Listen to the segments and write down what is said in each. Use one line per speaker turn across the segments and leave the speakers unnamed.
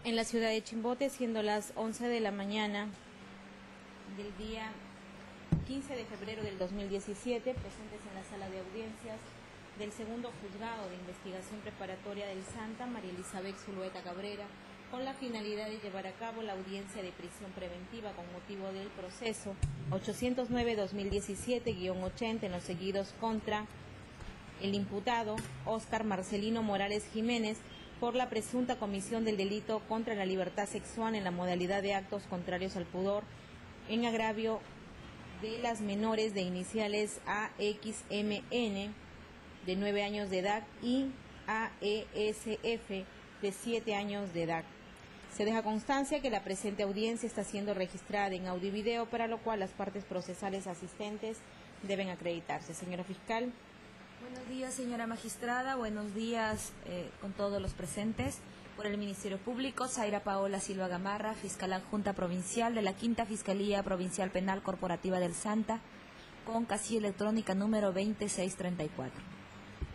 en la ciudad de Chimbote, siendo las 11 de la mañana del día 15 de febrero del 2017, presentes en la sala de audiencias del segundo juzgado de investigación preparatoria del Santa, María Elizabeth Zulueta Cabrera, con la finalidad de llevar a cabo la audiencia de prisión preventiva con motivo del proceso 809-2017-80 en los seguidos contra el imputado Óscar Marcelino Morales Jiménez por la presunta comisión del delito contra la libertad sexual en la modalidad de actos contrarios al pudor en agravio de las menores de iniciales AXMN de 9 años de edad y AESF de 7 años de edad. Se deja constancia que la presente audiencia está siendo registrada en audio y video, para lo cual las partes procesales asistentes deben acreditarse. Señora fiscal.
Buenos días, señora magistrada. Buenos días con todos los presentes. Por el Ministerio Público, Zaira Paola Silva Gamarra, fiscal adjunta provincial de la Quinta Fiscalía Provincial Penal Corporativa del Santa, con casilla electrónica número 20634.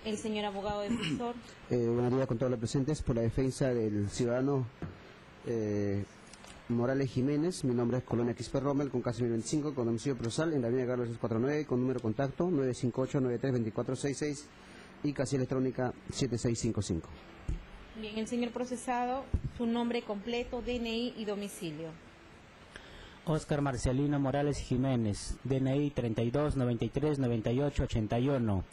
El señor abogado defensor.
Buenos días con todos los presentes. Por la defensa del ciudadano Morales Jiménez, mi nombre es Colonia Quispe Rommel, con caso 25, con domicilio procesal en la avenida Carlos 649, con número de contacto 958-93-2466 y casilla electrónica 7655.
Bien, el señor procesado, su nombre completo, DNI y domicilio.
Óscar Marcelino Morales Jiménez, DNI 32 93 98 81.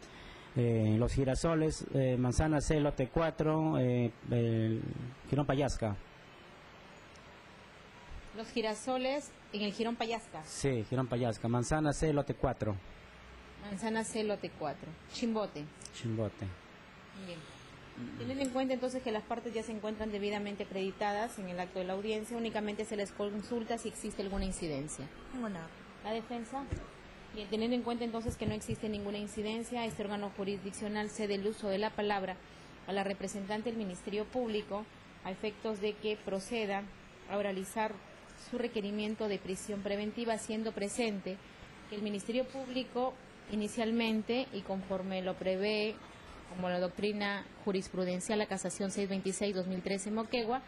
Los Girasoles, Manzana C, lote 4, Girón Payasca.
Los Girasoles en el Girón Payasca.
Sí, Girón Payasca. Manzana C, lote 4.
Manzana C, lote 4. Chimbote.
Chimbote.
Bien. Teniendo en cuenta entonces que las partes ya se encuentran debidamente acreditadas en el acto de la audiencia, únicamente se les consulta si existe alguna incidencia.
Ninguna.
¿La defensa? Bien, teniendo en cuenta entonces que no existe ninguna incidencia, este órgano jurisdiccional cede el uso de la palabra a la representante del Ministerio Público a efectos de que proceda a oralizar su requerimiento de prisión preventiva, siendo presente que el Ministerio Público inicialmente, y conforme lo prevé como la doctrina jurisprudencial, la casación 626-2013 Moquegua,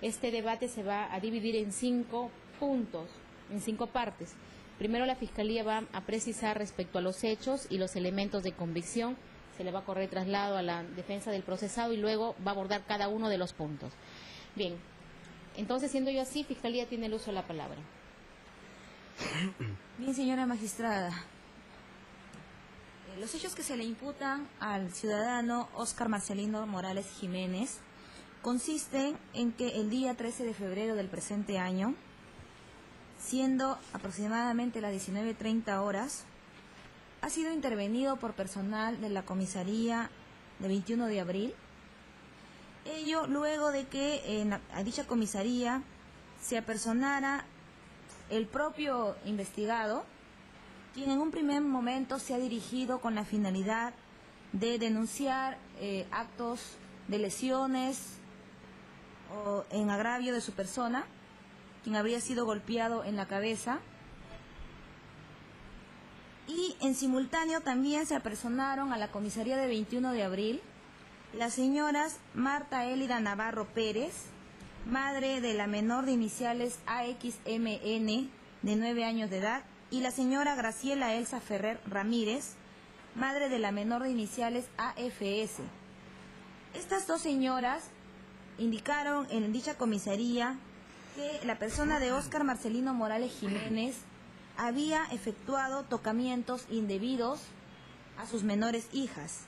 este debate se va a dividir en 5 puntos, en 5 partes. Primero, la Fiscalía va a precisar respecto a los hechos y los elementos de convicción, se le va a correr traslado a la defensa del procesado y luego va a abordar cada uno de los puntos. Bien, entonces, siendo yo así, Fiscalía tiene el uso de la palabra.
Bien, señora magistrada. Los hechos que se le imputan al ciudadano Óscar Marcelino Morales Jiménez consisten en que el día 13 de febrero del presente año, siendo aproximadamente las 19:30 horas, ha sido intervenido por personal de la comisaría de 21 de abril. Ello luego de que a dicha comisaría se apersonara el propio investigado, quien en un primer momento se ha dirigido con la finalidad de denunciar actos de lesiones o en agravio de su persona, quien habría sido golpeado en la cabeza. Y en simultáneo también se apersonaron a la comisaría de 21 de abril las señoras Marta Élida Navarro Pérez, madre de la menor de iniciales AXMN de 9 años de edad, y la señora Graciela Elsa Ferrer Ramírez, madre de la menor de iniciales AFS. Estas dos señoras indicaron en dicha comisaría que la persona de Óscar Marcelino Morales Jiménez había efectuado tocamientos indebidos a sus menores hijas,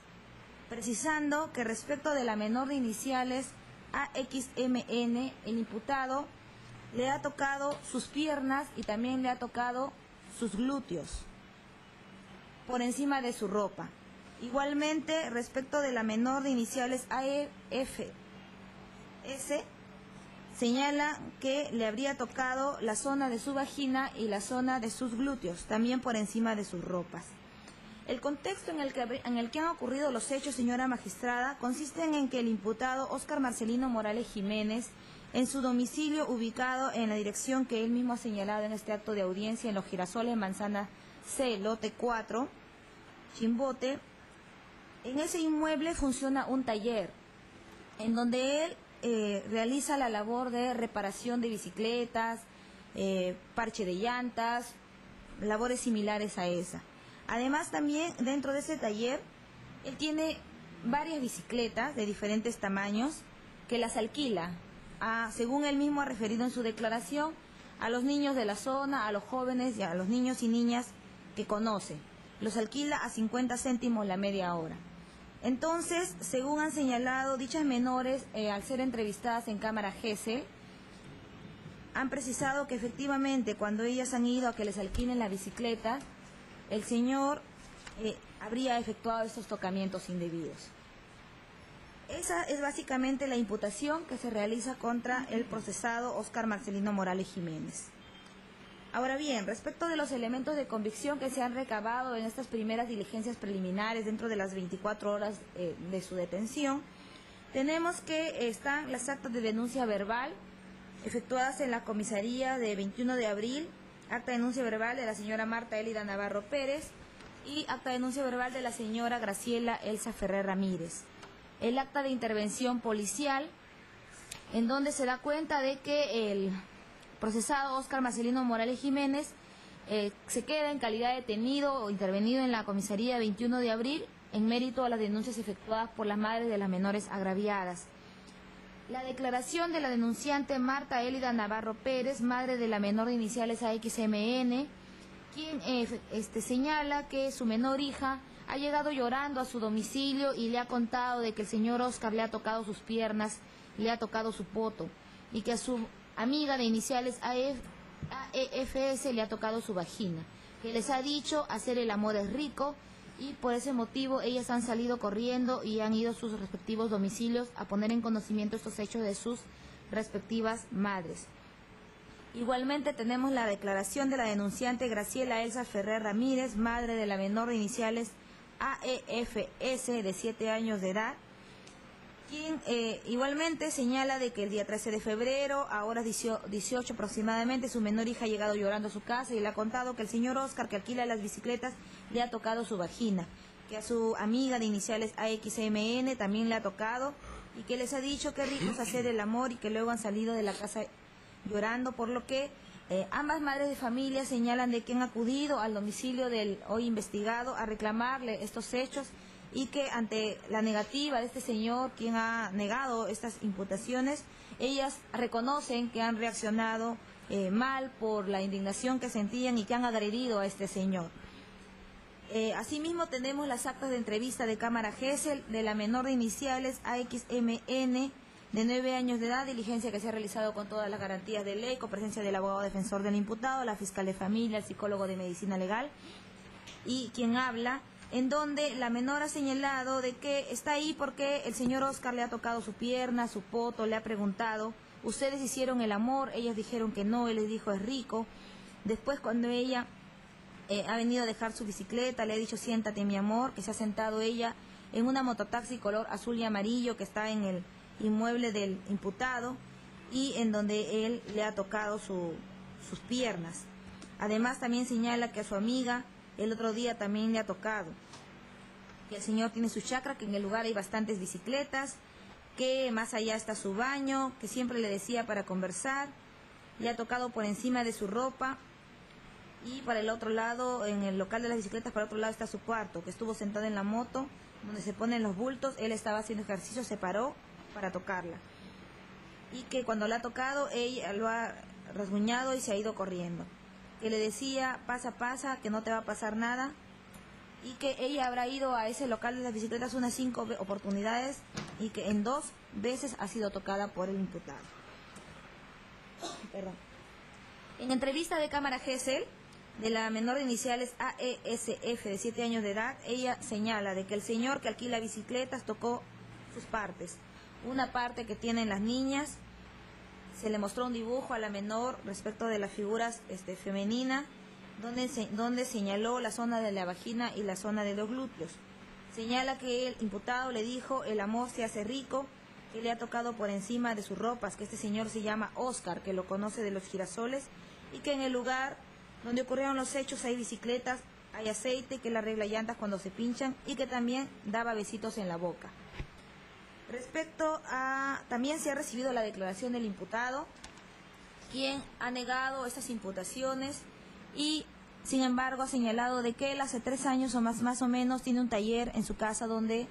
precisando que respecto de la menor de iniciales AXMN, el imputado le ha tocado sus piernas y también le ha tocado sus glúteos por encima de su ropa. Igualmente, respecto de la menor de iniciales AFS, señala que le habría tocado la zona de su vagina y la zona de sus glúteos, también por encima de sus ropas. El contexto en el que han ocurrido los hechos, señora magistrada, consisten en que el imputado Óscar Marcelino Morales Jiménez, en su domicilio ubicado en la dirección que él mismo ha señalado en este acto de audiencia, en los Girasoles, Manzana C, lote 4, Chimbote, en ese inmueble funciona un taller, en donde él realiza la labor de reparación de bicicletas, parche de llantas, labores similares a esa. Además, también dentro de ese taller, él tiene varias bicicletas de diferentes tamaños que las alquila, según él mismo ha referido en su declaración, a los niños de la zona, a los jóvenes y a los niños y niñas que conoce. Los alquila a 50 céntimos la media hora. Entonces, según han señalado, dichas menores, al ser entrevistadas en cámara GESEL, han precisado que efectivamente cuando ellas han ido a que les alquilen la bicicleta, el señor habría efectuado estos tocamientos indebidos. Esa es básicamente la imputación que se realiza contra el procesado Óscar Marcelino Morales Jiménez. Ahora bien, respecto de los elementos de convicción que se han recabado en estas primeras diligencias preliminares dentro de las 24 horas de su detención, tenemos que están las actas de denuncia verbal efectuadas en la comisaría de 21 de abril, acta de denuncia verbal de la señora Marta Elida Navarro Pérez y acta de denuncia verbal de la señora Graciela Elsa Ferrer Ramírez. El acta de intervención policial, en donde se da cuenta de que el procesado Óscar Marcelino Morales Jiménez se queda en calidad de detenido o intervenido en la comisaría 21 de abril en mérito a las denuncias efectuadas por las madres de las menores agraviadas. La declaración de la denunciante Marta Elida Navarro Pérez, madre de la menor de iniciales AXMN, quien señala que su menor hija ha llegado llorando a su domicilio y le ha contado de que el señor Óscar le ha tocado sus piernas, le ha tocado su poto y que a su amiga de iniciales AEFS le ha tocado su vagina, que les ha dicho hacer el amor es rico y por ese motivo ellas han salido corriendo y han ido a sus respectivos domicilios a poner en conocimiento estos hechos de sus respectivas madres. Igualmente tenemos la declaración de la denunciante Graciela Elsa Ferrer Ramírez, madre de la menor de iniciales AEFS de 7 años de edad, quien igualmente señala de que el día 13 de febrero, a horas 18 aproximadamente, su menor hija ha llegado llorando a su casa y le ha contado que el señor Óscar, que alquila las bicicletas, le ha tocado su vagina, que a su amiga de iniciales AXMN también le ha tocado y que les ha dicho que rico es hacer el amor y que luego han salido de la casa llorando, por lo que ambas madres de familia señalan de que han acudido al domicilio del hoy investigado a reclamarle estos hechos y que ante la negativa de este señor, quien ha negado estas imputaciones, ellas reconocen que han reaccionado mal por la indignación que sentían y que han agredido a este señor. Asimismo tenemos las actas de entrevista de cámara GESEL de la menor de iniciales AXMN de 9 años de edad, diligencia que se ha realizado con todas las garantías de ley, con presencia del abogado defensor del imputado, la fiscal de familia, el psicólogo de medicina legal, y quien habla, en donde la menor ha señalado de que está ahí porque el señor Óscar le ha tocado su pierna, su poto, le ha preguntado, ¿ustedes hicieron el amor? Ellas dijeron que no, él les dijo es rico. Después cuando ella ha venido a dejar su bicicleta, le ha dicho siéntate mi amor, que se ha sentado ella en una mototaxi color azul y amarillo que está en el inmueble del imputado y en donde él le ha tocado sus piernas. Además también señala que a su amiga el otro día también le ha tocado, que el señor tiene su chacra, que en el lugar hay bastantes bicicletas, que más allá está su baño, que siempre le decía para conversar, le ha tocado por encima de su ropa y para el otro lado, en el local de las bicicletas, para el otro lado está su cuarto, que estuvo sentado en la moto donde se ponen los bultos, él estaba haciendo ejercicio, se paró para tocarla y que cuando la ha tocado ella lo ha rasguñado y se ha ido corriendo, que le decía pasa, que no te va a pasar nada y que ella habrá ido a ese local de las bicicletas unas 5 oportunidades y que en 2 veces ha sido tocada por el imputado. Perdón. En entrevista de cámara GESEL de la menor de iniciales AESF de 7 años de edad, ella señala de que el señor que alquila bicicletas tocó sus partes. Una parte que tienen las niñas, se le mostró un dibujo a la menor respecto de las figuras femenina, donde señaló la zona de la vagina y la zona de los glúteos. Señala que el imputado le dijo el amor se hace rico, que le ha tocado por encima de sus ropas, que este señor se llama Óscar, que lo conoce de los girasoles, y que en el lugar donde ocurrieron los hechos hay bicicletas, hay aceite, que le arregla llantas cuando se pinchan, y que también daba besitos en la boca. Respecto a, también se ha recibido la declaración del imputado, quien ha negado estas imputaciones y, sin embargo, ha señalado de que él hace 3 años o más o menos tiene un taller en su casa donde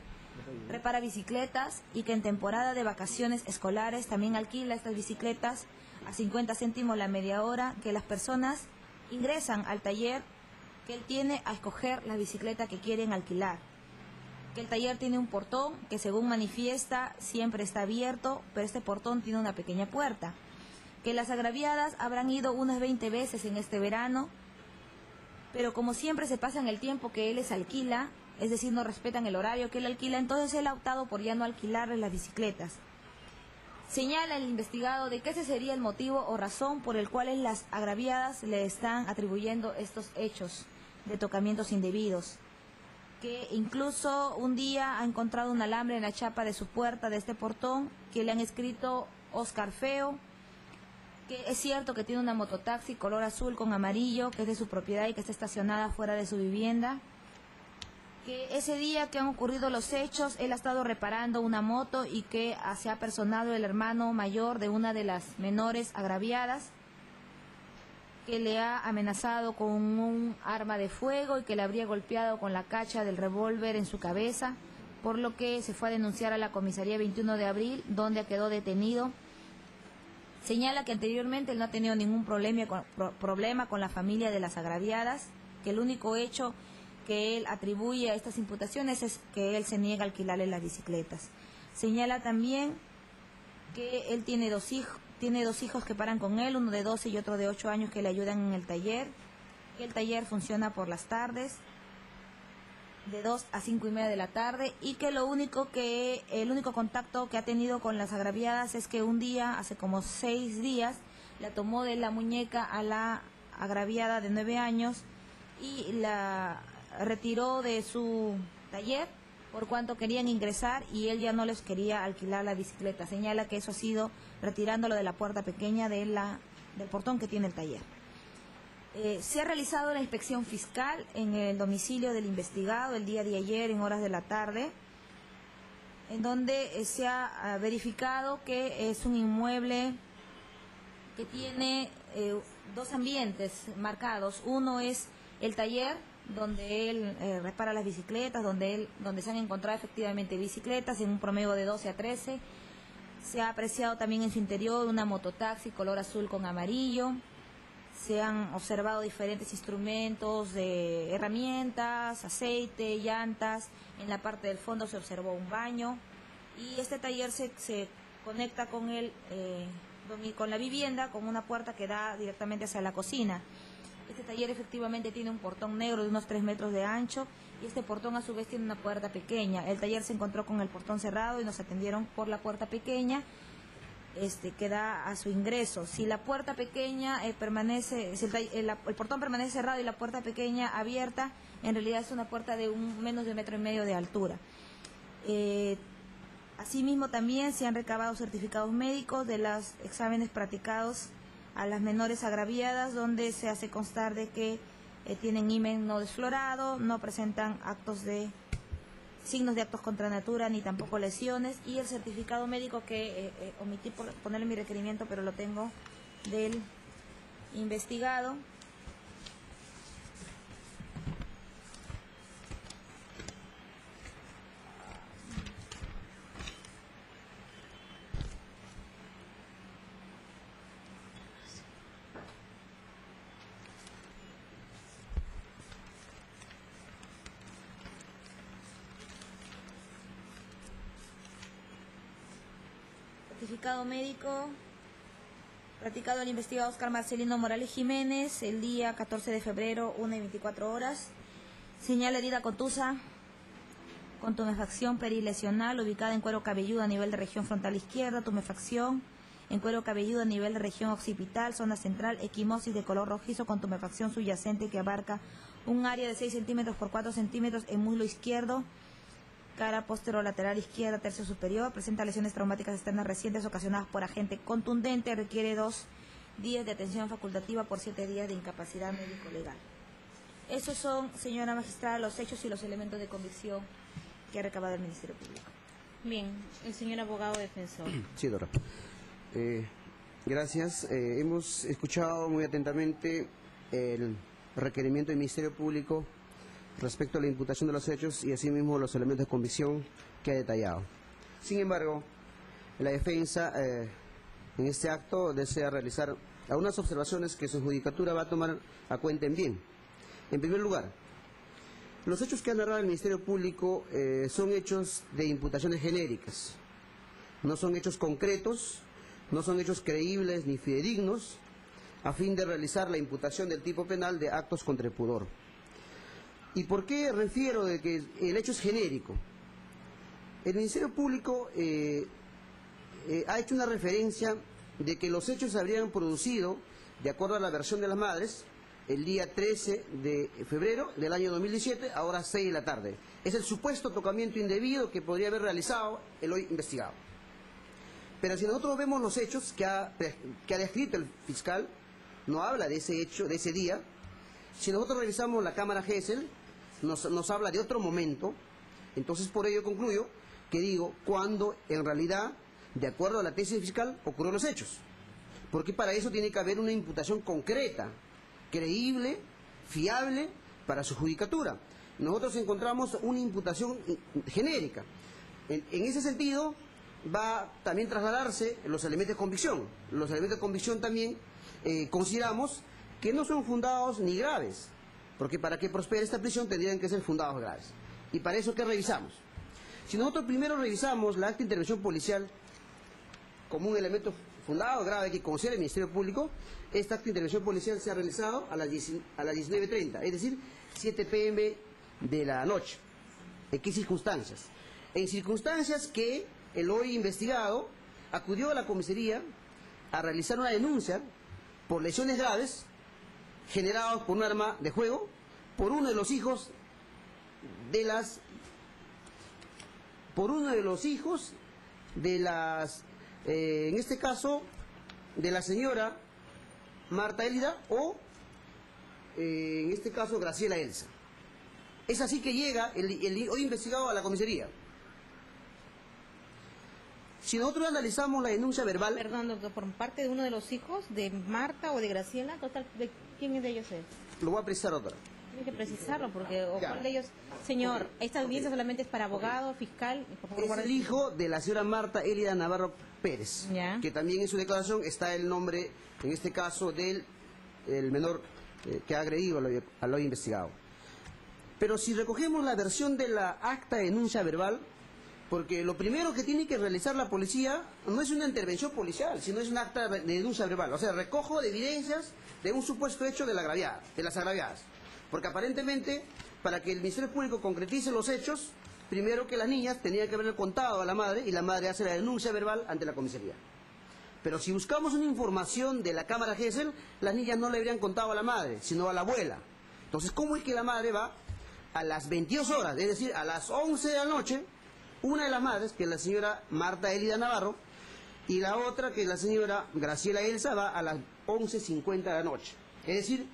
repara bicicletas y que en temporada de vacaciones escolares también alquila estas bicicletas a 50 céntimos la media hora, que las personas ingresan al taller que él tiene a escoger la bicicleta que quieren alquilar. Que el taller tiene un portón que, según manifiesta, siempre está abierto, pero este portón tiene una pequeña puerta. Que las agraviadas habrán ido unas 20 veces en este verano, pero como siempre se pasan el tiempo que él les alquila, es decir, no respetan el horario que él alquila, entonces él ha optado por ya no alquilarles las bicicletas. Señala el investigado de que ese sería el motivo o razón por el cual las agraviadas le están atribuyendo estos hechos de tocamientos indebidos. Que incluso un día ha encontrado un alambre en la chapa de su puerta de este portón, que le han escrito Oscar Feo, que es cierto que tiene una mototaxi color azul con amarillo, que es de su propiedad y que está estacionada fuera de su vivienda. Que ese día que han ocurrido los hechos, él ha estado reparando una moto y que se ha personado el hermano mayor de una de las menores agraviadas, que le ha amenazado con un arma de fuego y que le habría golpeado con la cacha del revólver en su cabeza, por lo que se fue a denunciar a la comisaría 21 de abril, donde quedó detenido. Señala que anteriormente él no ha tenido ningún problema con la familia de las agraviadas, que el único hecho que él atribuye a estas imputaciones es que él se niega a alquilarle las bicicletas. Señala también que él tiene dos hijos que paran con él, uno de 12 y otro de 8 años que le ayudan en el taller, que el taller funciona por las tardes, de 2 a 5 y media de la tarde, y que el único contacto que ha tenido con las agraviadas es que un día, hace como 6 días, la tomó de la muñeca a la agraviada de 9 años y la retiró de su taller por cuanto querían ingresar y él ya no les quería alquilar la bicicleta. Señala que eso ha sido retirándolo de la puerta pequeña del portón que tiene el taller. Se ha realizado la inspección fiscal en el domicilio del investigado el día de ayer en horas de la tarde, en donde se ha verificado que es un inmueble que tiene 2 ambientes marcados. Uno es el taller, donde él repara las bicicletas, donde se han encontrado efectivamente bicicletas en un promedio de 12 a 13. Se ha apreciado también en su interior una mototaxi color azul con amarillo. Se han observado diferentes instrumentos de herramientas, aceite, llantas. En la parte del fondo se observó un baño. Y este taller se conecta con con la vivienda, con una puerta que da directamente hacia la cocina. Este taller efectivamente tiene un portón negro de unos 3 metros de ancho y este portón a su vez tiene una puerta pequeña. El taller se encontró con el portón cerrado y nos atendieron por la puerta pequeña que da a su ingreso. Si la puerta pequeña permanece, si el portón permanece cerrado y la puerta pequeña abierta, en realidad es una puerta de menos de 1,5 metros de altura. Asimismo también se han recabado certificados médicos de los exámenes practicados a las menores agraviadas, donde se hace constar de que tienen himen no desflorado, no presentan signos de actos contra natura ni tampoco lesiones, y el certificado médico que omití por ponerle mi requerimiento, pero lo tengo del investigado. Certificado médico practicado al investigado Oscar Marcelino Morales Jiménez el día 14 de febrero, 1:24 horas. Señal herida contusa con tumefacción perilesional ubicada en cuero cabelludo a nivel de región frontal izquierda, tumefacción en cuero cabelludo a nivel de región occipital, zona central, equimosis de color rojizo con tumefacción subyacente que abarca un área de 6 centímetros por 4 centímetros en muslo izquierdo, cara posterolateral izquierda, tercio superior, presenta lesiones traumáticas externas recientes ocasionadas por agente contundente, requiere 2 días de atención facultativa por 7 días de incapacidad médico-legal. Esos son, señora magistrada, los hechos y los elementos de convicción que ha recabado el Ministerio Público.
Bien, el señor abogado defensor.
Sí, doctora. Gracias. Hemos escuchado muy atentamente el requerimiento del Ministerio Público respecto a la imputación de los hechos y asimismo los elementos de convicción que ha detallado. Sin embargo, la defensa en este acto desea realizar algunas observaciones que su judicatura va a tomar a cuenta en bien. En primer lugar, los hechos que ha narrado el Ministerio Público son hechos de imputaciones genéricas, no son hechos concretos, no son hechos creíbles ni fidedignos, a fin de realizar la imputación del tipo penal de actos contra el pudor. ¿Y por qué refiero de que el hecho es genérico? El Ministerio Público ha hecho una referencia de que los hechos se habrían producido, de acuerdo a la versión de las madres, el día 13 de febrero del año 2017, a horas 6 de la tarde. Es el supuesto tocamiento indebido que podría haber realizado el hoy investigado. Pero si nosotros vemos los hechos que ha descrito el fiscal, no habla de ese hecho, de ese día. Si nosotros revisamos la cámara Gesell, nos habla de otro momento. Entonces, por ello concluyo que digo, cuando en realidad, de acuerdo a la tesis fiscal, ocurrieron los hechos. Porque para eso tiene que haber una imputación concreta, creíble, fiable, para su judicatura. Nosotros encontramos una imputación genérica. En ese sentido, va a también trasladarse los elementos de convicción. Los elementos de convicción también consideramos que no son fundados ni graves, porque para que prospere esta prisión tendrían que ser fundados graves. Y para eso, ¿qué revisamos? Si nosotros primero revisamos la acta de intervención policial como un elemento fundado grave que considera el Ministerio Público, esta acta de intervención policial se ha realizado a las 19:30, es decir, 7 p.m. de la noche. ¿En qué circunstancias? En circunstancias que el hoy investigado acudió a la comisaría a realizar una denuncia por lesiones graves generadas por un arma de juego por uno de los hijos de las en este caso de la señora Marta Elida o en este caso Graciela Elsa. Es así que llega el hoy investigado a la comisaría. Si nosotros analizamos la denuncia verbal...
Perdón, doctor, ¿por parte de uno de los hijos de Marta o de Graciela? Total, ¿de quién de ellos es?
Lo voy a precisar, doctora.
Tiene que precisarlo, porque ¿cuál de ellos? Señor, esta audiencia solamente es para abogado, fiscal... Por favor,
es el hijo de la señora Marta Elida Navarro Pérez,
ya,
que también en su declaración está el nombre, en este caso, del menor que ha agredido al hoy investigado. Pero si recogemos la versión de la acta de denuncia verbal... Porque lo primero que tiene que realizar la policía no es una intervención policial, sino es un acta de denuncia verbal. O sea, recojo de evidencias de un supuesto hecho de las agraviadas. Porque aparentemente, para que el Ministerio Público concretice los hechos, primero que las niñas tenían que haberle contado a la madre y la madre hace la denuncia verbal ante la comisaría. Pero si buscamos una información de la cámara Gesell, las niñas no le habrían contado a la madre, sino a la abuela. Entonces, ¿cómo es que la madre va a las 22 horas, es decir, a las 11 de la noche, una de las madres, que es la señora Marta Elida Navarro, y la otra, que es la señora Graciela Elsa, va a las 11:50 de la noche? Es decir,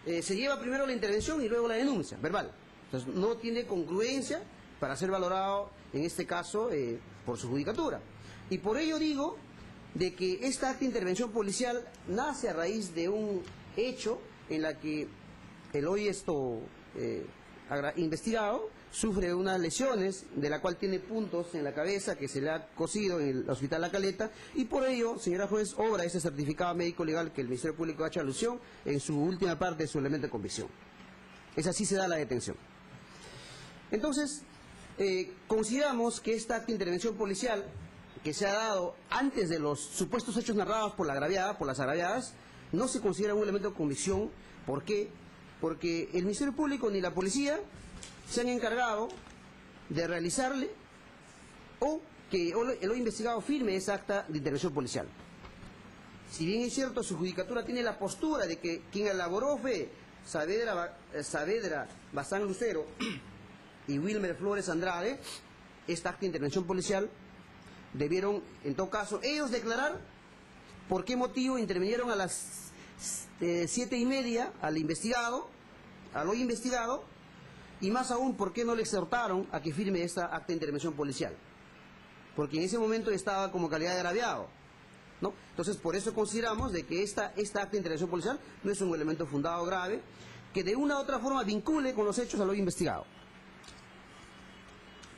se lleva primero la intervención y luego la denuncia verbal. Entonces, no tiene congruencia para ser valorado, en este caso, por su judicatura. Y por ello digo de que esta acta de intervención policial nace a raíz de un hecho en la que el hoy investigado sufre unas lesiones, de la cual tiene puntos en la cabeza que se le ha cosido en el Hospital La Caleta, y por ello, señora juez, obra ese certificado médico legal que el Ministerio Público ha hecho alusión en su última parte de su elemento de convicción. Es así se da la detención. Entonces, consideramos que esta acta de intervención policial que se ha dado antes de los supuestos hechos narrados por la agraviada, por las agraviadas, no se considera un elemento de convicción. ¿Por qué? Porque el Ministerio Público ni la policía se han encargado de realizarle o que el hoy investigado firme esa acta de intervención policial. Si bien es cierto, su judicatura tiene la postura de que quien elaboró fue Saavedra Bazán Lucero y Wilmer Flores Andrade, esta acta de intervención policial, debieron, en todo caso, ellos declarar por qué motivo intervinieron a las 7:30 al hoy investigado, y más aún, por qué no le exhortaron a que firme esta acta de intervención policial. porque en ese momento estaba como calidad de agraviado, ¿no? Entonces, por eso consideramos de que esta acta de intervención policial no es un elemento fundado grave, que de una u otra forma vincule con los hechos a lo investigado.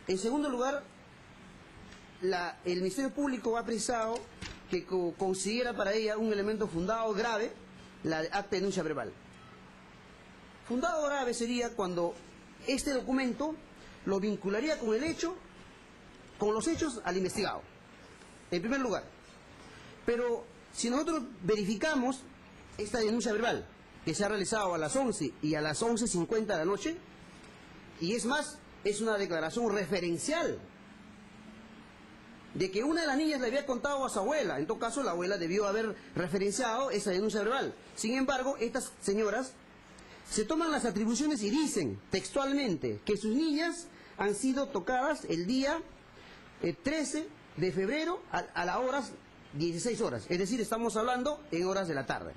En segundo lugar, el Ministerio Público ha precisado que considera para ella un elemento fundado grave la acta de denuncia verbal. Fundado grave sería cuando este documento lo vincularía con el hecho, con los hechos al investigado, en primer lugar. Pero si nosotros verificamos esta denuncia verbal que se ha realizado a las 11 y a las 11:50 de la noche, y es más, es una declaración referencial de que una de las niñas le había contado a su abuela. En todo caso, la abuela debió haber referenciado esa denuncia verbal. Sin embargo, estas señoras se toman las atribuciones y dicen textualmente que sus niñas han sido tocadas el día 13 de febrero a las horas 16 horas. Es decir, estamos hablando en horas de la tarde.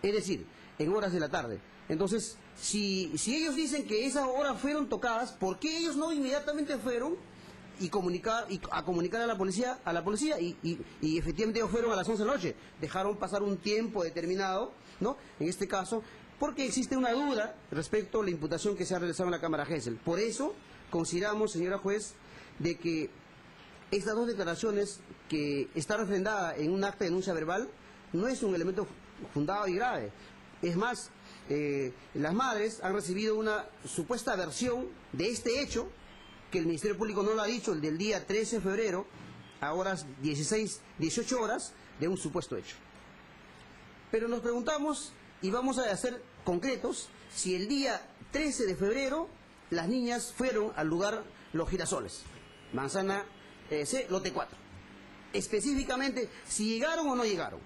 Es decir, en horas de la tarde. Entonces, si ellos dicen que esas horas fueron tocadas, ¿por qué ellos no inmediatamente fueron a comunicar a la policía y efectivamente ellos fueron a las 11 de la noche? Dejaron pasar un tiempo determinado, ¿no? En este caso, porque existe una duda respecto a la imputación que se ha realizado en la Cámara Gesell. Por eso consideramos, señora juez, de que estas dos declaraciones que está refrendada en un acta de denuncia verbal no es un elemento fundado y grave. Es más, las madres han recibido una supuesta versión de este hecho, que el Ministerio Público no lo ha dicho, el del día 13 de febrero, a horas 18 horas, de un supuesto hecho. Pero nos preguntamos, y vamos a ser concretos, si el día 13 de febrero las niñas fueron al lugar Los Girasoles, Manzana C, lote 4. Específicamente, si llegaron o no llegaron.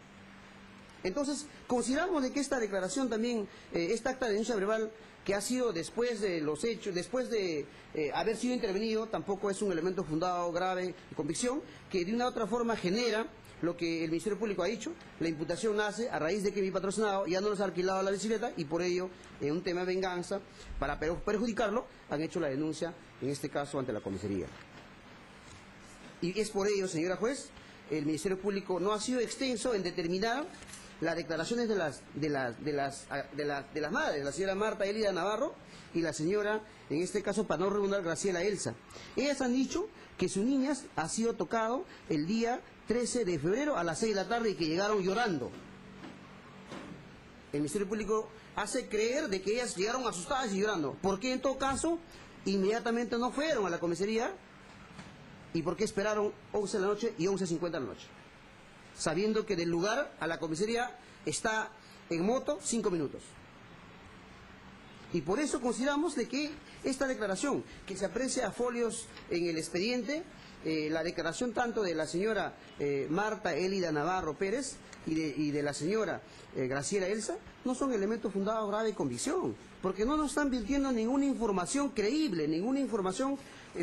Entonces, consideramos de que esta declaración también, esta acta de denuncia verbal, que ha sido después de los hechos, después de haber sido intervenido, tampoco es un elemento fundado grave de convicción, que de una u otra forma genera lo que el Ministerio Público ha dicho. La imputación nace a raíz de que mi patrocinado ya no les ha alquilado la bicicleta y por ello, en un tema de venganza, para perjudicarlo, han hecho la denuncia, en este caso, ante la comisaría. Y es por ello, señora juez, el Ministerio Público no ha sido extenso en determinar las declaraciones de las madres, la señora Marta Elida Navarro y la señora, en este caso, para no redundar, Graciela Elsa. Ellas han dicho que sus niñas ha sido tocado el día 13 de febrero a las 6 de la tarde y que llegaron llorando. El Ministerio Público hace creer de que ellas llegaron asustadas y llorando. ¿Por qué en todo caso inmediatamente no fueron a la comisaría? ¿Y por qué esperaron 11 de la noche y 11:50 de la noche? Sabiendo que del lugar a la comisaría está en moto 5 minutos. Y por eso consideramos de que esta declaración, que se aprecia a folios en el expediente, la declaración tanto de la señora Marta Elida Navarro Pérez y de la señora Graciela Elsa, no son elementos fundados grave de convicción, porque no nos están virtiendo ninguna información creíble, ninguna información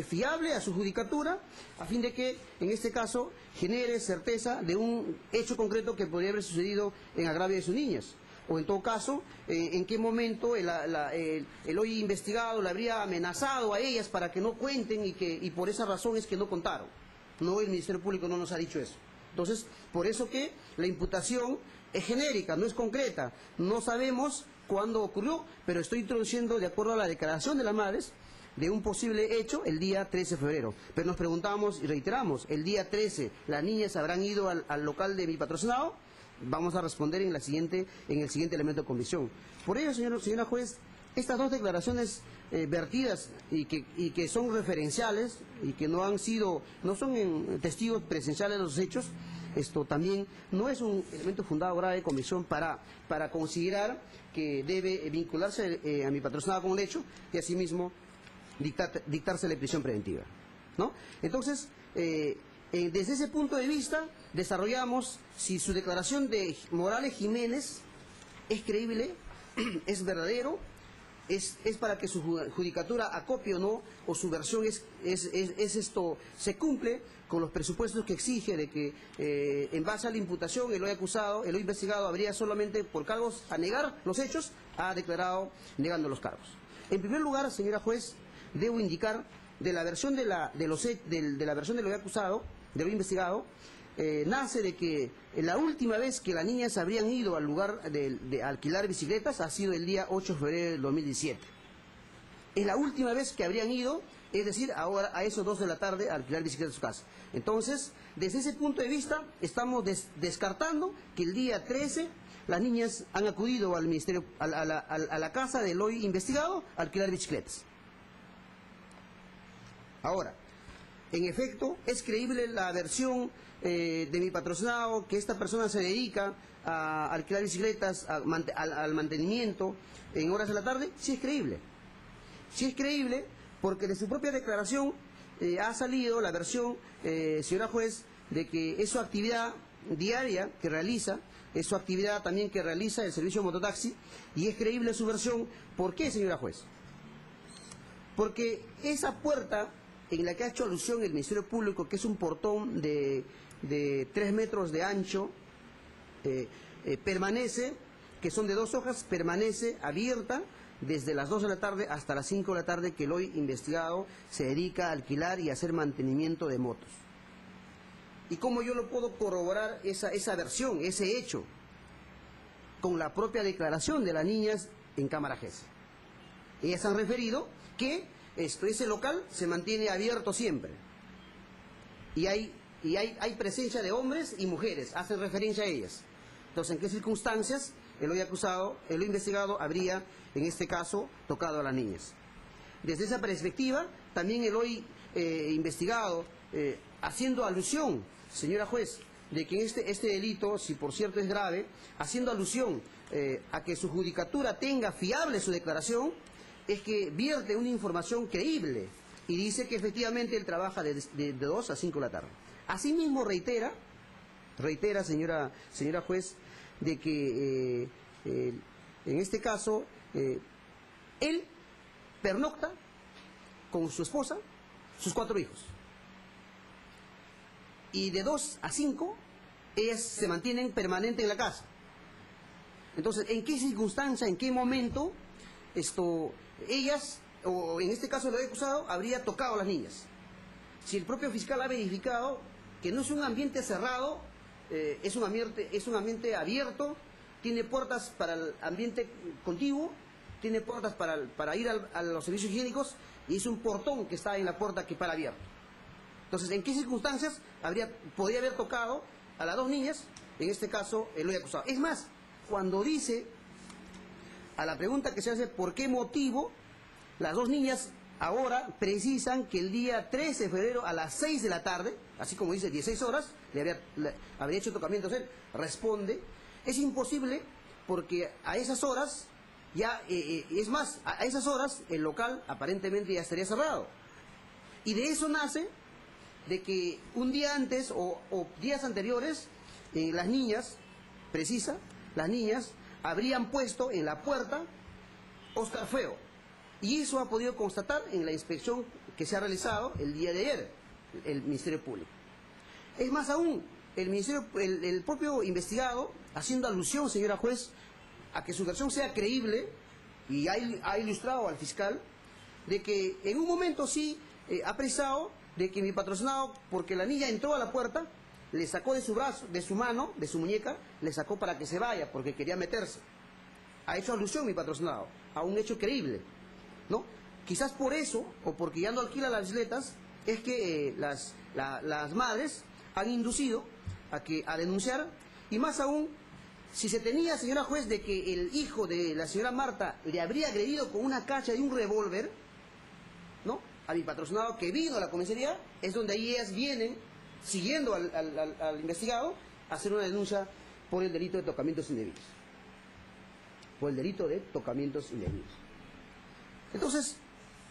fiable a su judicatura, a fin de que, en este caso, genere certeza de un hecho concreto que podría haber sucedido en agravio de sus niñas. O en todo caso, en qué momento el hoy investigado le habría amenazado a ellas para que no cuenten y por esa razón es que no contaron. No, el Ministerio Público no nos ha dicho eso. Entonces, por eso que la imputación es genérica, no es concreta. No sabemos cuándo ocurrió, pero estoy introduciendo, de acuerdo a la declaración de las madres, de un posible hecho el día 13 de febrero. Pero nos preguntamos y reiteramos, el día 13 las niñas habrán ido al local de mi patrocinado. Vamos a responder en el siguiente elemento de convicción. Por ello, señora juez, estas dos declaraciones vertidas y que son referenciales y que no son testigos presenciales de los hechos, esto también no es un elemento fundado grave de convicción para considerar que debe vincularse a mi patrocinado con el hecho y asimismo dictársele prisión preventiva, ¿no? Entonces, desde ese punto de vista, desarrollamos si su declaración de Morales Jiménez es creíble, es verdadero, es para que su judicatura acopie o no, o su versión se cumple con los presupuestos que exige de que en base a la imputación el hoy acusado, el hoy investigado habría solamente por cargos a negar los hechos, ha declarado negando los cargos. En primer lugar, señora juez, debo indicar de la versión de la versión de lo acusado, de lo investigado, nace de que la última vez que las niñas habrían ido al lugar de alquilar bicicletas ha sido el día 8 de febrero del 2017. Es la última vez que habrían ido, es decir, ahora a esos 2 de la tarde a alquilar bicicletas en su casa. Entonces, desde ese punto de vista, estamos descartando que el día 13 las niñas han acudido al ministerio, a la casa del hoy investigado a alquilar bicicletas. Ahora, en efecto, es creíble la versión de mi patrocinado que esta persona se dedica a alquilar bicicletas, al mantenimiento en horas de la tarde. Sí es creíble. Sí es creíble porque de su propia declaración ha salido la versión, señora juez, de que es su actividad diaria que realiza, es su actividad también que realiza el servicio de mototaxi, y es creíble su versión. ¿Por qué, señora juez? Porque esa puerta en la que ha hecho alusión el Ministerio Público, que es un portón de 3 metros de ancho, permanece, que son de 2 hojas, permanece abierta desde las 2 de la tarde hasta las 5 de la tarde, que el hoy investigado se dedica a alquilar y a hacer mantenimiento de motos. ¿Y cómo yo lo puedo corroborar esa versión, ese hecho? Con la propia declaración de las niñas en cámara GES. Ellas han referido que ese local se mantiene abierto siempre. Y hay presencia de hombres y mujeres, hacen referencia a ellas. Entonces, ¿en qué circunstancias el hoy acusado, el hoy investigado habría, en este caso, tocado a las niñas? Desde esa perspectiva, también el hoy investigado, haciendo alusión, señora juez, de que este delito, si por cierto es grave, haciendo alusión a que su judicatura tenga fiable su declaración, es que vierte una información creíble y dice que efectivamente él trabaja de 2 a 5 de la tarde. Asimismo reitera, señora juez, de que en este caso él pernocta con su esposa, sus 4 hijos. Y de 2 a 5 ellas se mantienen permanente en la casa. Entonces, ¿en qué circunstancia, en qué momento ellas, o en este caso el acusado, habría tocado a las niñas? Si el propio fiscal ha verificado que no es un ambiente cerrado, es un ambiente abierto, tiene puertas para el ambiente contiguo, tiene puertas para ir a los servicios higiénicos, y es un portón que está en la puerta que para abierto. Entonces, ¿en qué circunstancias podría haber tocado a las 2 niñas, en este caso el hoy acusado? Es más, cuando dice, a la pregunta que se hace, ¿por qué motivo las 2 niñas ahora precisan que el día 13 de febrero a las 6 de la tarde, así como dice 16 horas, le habría hecho tocamientos él? Responde, es imposible porque a esas horas, es más, a esas horas el local aparentemente ya estaría cerrado. Y de eso nace de que un día antes o días anteriores, las niñas habrían puesto en la puerta Oscar Feo. Y eso ha podido constatar en la inspección que se ha realizado el día de ayer, el Ministerio Público. Es más aún, el propio investigado, haciendo alusión, señora juez, a que su versión sea creíble, y ha ilustrado al fiscal, de que en un momento sí ha precisado de que mi patrocinado, porque la niña entró a la puerta, le sacó de su brazo, de su mano, de su muñeca, le sacó para que se vaya, porque quería meterse. Ha hecho alusión mi patrocinado a un hecho creíble, ¿no? Quizás por eso, o porque ya no alquila las bicicletas, es que las madres han inducido a denunciar, y más aún, si se tenía, señora juez, de que el hijo de la señora Marta le habría agredido con una cacha y un revólver, ¿no?, a mi patrocinado que vino a la comisaría, es donde ahí ellas vienen, siguiendo al investigado, a hacer una denuncia por el delito de tocamientos indebidos. Por el delito de tocamientos indebidos. Entonces,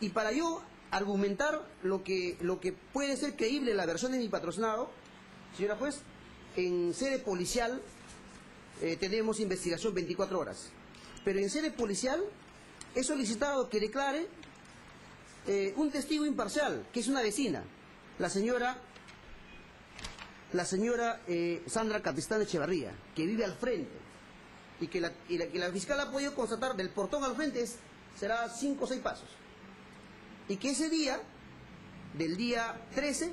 y para yo argumentar lo que puede ser creíble la versión de mi patrocinado, señora juez, en sede policial tenemos investigación 24 horas. Pero en sede policial he solicitado que declare un testigo imparcial, que es una vecina, la señora Sandra Capistán Echevarría, que vive al frente, y que la fiscal ha podido constatar del portón al frente será 5 o 6 pasos, y que ese día del día 13,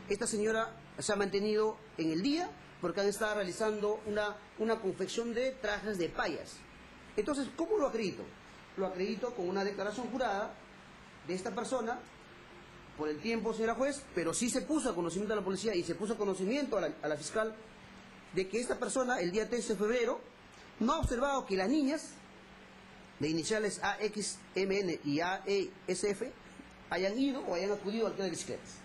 esta señora se ha mantenido en el día porque han estado realizando una confección de trajes de payas. Entonces, ¿cómo lo acredito? Lo acredito con una declaración jurada de esta persona por el tiempo, señora juez, pero sí se puso a conocimiento de la policía y se puso a conocimiento a la fiscal de que esta persona, el día 13 de febrero, no ha observado que las niñas de iniciales AXMN y AESF hayan ido o hayan acudido al alquiler de bicicletas.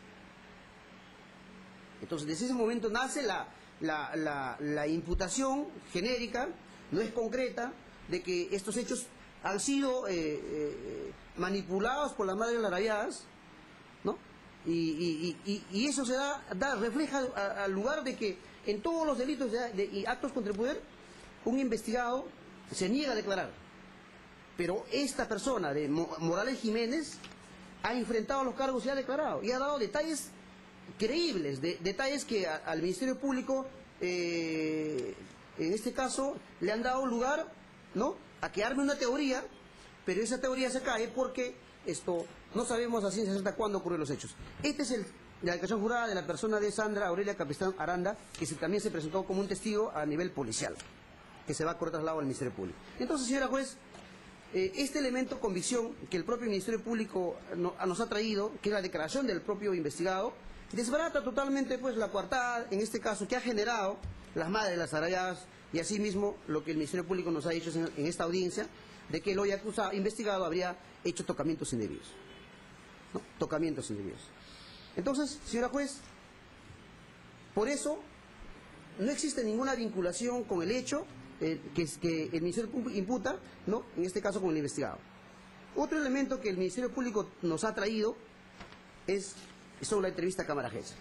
Entonces, desde ese momento nace la imputación genérica, no es concreta, de que estos hechos han sido manipulados por las madres agraviadas, ¿no? Y eso se refleja al lugar de que en todos los delitos y actos contra el poder, un investigado se niega a declarar. Pero esta persona de Morales Jiménez ha enfrentado los cargos y ha declarado. Y ha dado detalles creíbles, detalles que al Ministerio Público, en este caso, le han dado lugar, ¿no?, a que arme una teoría, pero esa teoría se cae porque no sabemos a ciencia cierta cuándo ocurrieron los hechos. Esta es la declaración jurada de la persona de Sandra Aurelia Capistán Aranda, que también se presentó como un testigo a nivel policial, que se va a correr traslado al Ministerio Público. Entonces, señora juez, este elemento convicción que el propio Ministerio Público nos ha traído, que es la declaración del propio investigado, desbarata totalmente pues la coartada, en este caso, que ha generado las madres de las agraviadas, y asimismo lo que el Ministerio Público nos ha dicho en esta audiencia, de que el hoy acusado, investigado, habría hecho tocamientos indebidos, ¿no? Tocamientos indebidos. Entonces, señora juez, por eso no existe ninguna vinculación con el hecho que el Ministerio Público imputa, ¿no?, en este caso con el investigado. Otro elemento que el Ministerio Público nos ha traído es sobre la entrevista a Cámara Gesell.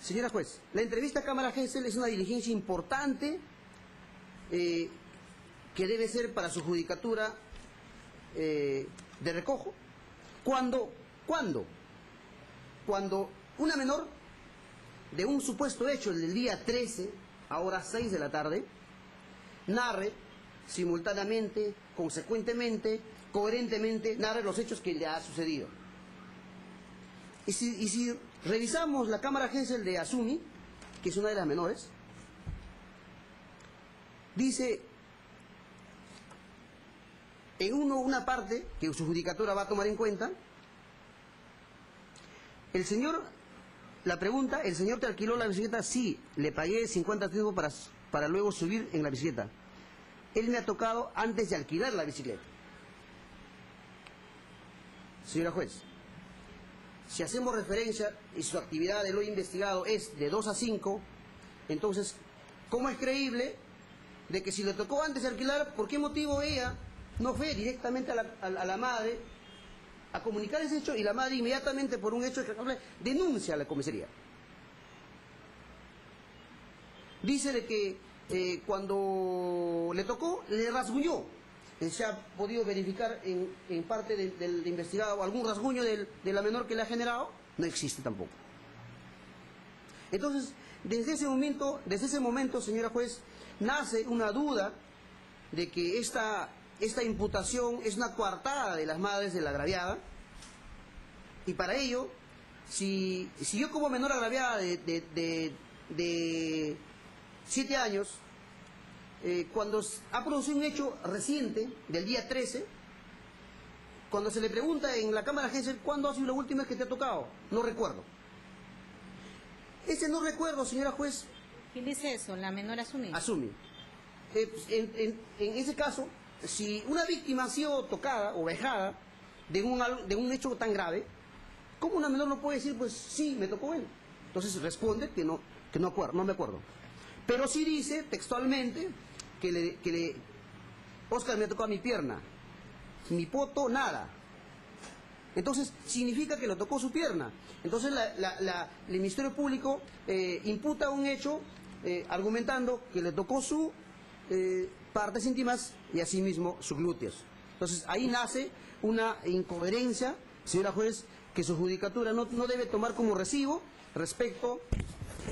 Señora juez, la entrevista a Cámara Gesell es una diligencia importante que debe ser para su judicatura de recojo. Cuando una menor de un supuesto hecho, el del día 13, a horas 6 de la tarde, narre simultáneamente, consecuentemente, coherentemente, narre los hechos que le ha sucedido. Y si revisamos la Cámara Gesell de Asumi, que es una de las menores, dice en una parte que su judicatura va a tomar en cuenta, la pregunta, ¿el señor te alquiló la bicicleta? Sí, le pagué 50 centavos para luego subir en la bicicleta. Él me ha tocado antes de alquilar la bicicleta. Señora juez, si hacemos referencia y su actividad de lo investigado es de 2 a 5, entonces, ¿cómo es creíble de que si le tocó antes de alquilar, por qué motivo ella no fue directamente a la madre a comunicar ese hecho y la madre inmediatamente por un hecho denuncia a la comisaría? Dice de que cuando le tocó, le rasguñó. Se ha podido verificar en parte del investigado algún rasguño de la menor que le ha generado, no existe tampoco. Entonces, desde ese momento, señora juez, nace una duda de que esta imputación es una coartada de las madres de la agraviada, y para ello, si yo como menor agraviada de 7 años, cuando ha producido un hecho reciente, del día 13, cuando se le pregunta en la Cámara Gesell, ¿cuándo ha sido la última vez que te ha tocado? No recuerdo. Ese no recuerdo, señora juez.
¿Quién dice eso? ¿La menor Asumi?
Asumi. En ese caso, si una víctima ha sido tocada o vejada de un hecho tan grave, ¿cómo una menor no puede decir, pues sí, me tocó él? Entonces responde que no me acuerdo. Pero sí dice textualmente que Oscar me tocó a mi pierna, mi poto, nada. Entonces significa que le tocó su pierna. Entonces el Ministerio Público imputa un hecho argumentando que le tocó su partes íntimas y asimismo sus glúteos. Entonces ahí nace una incoherencia, señora juez, que su judicatura no debe tomar como recibo respecto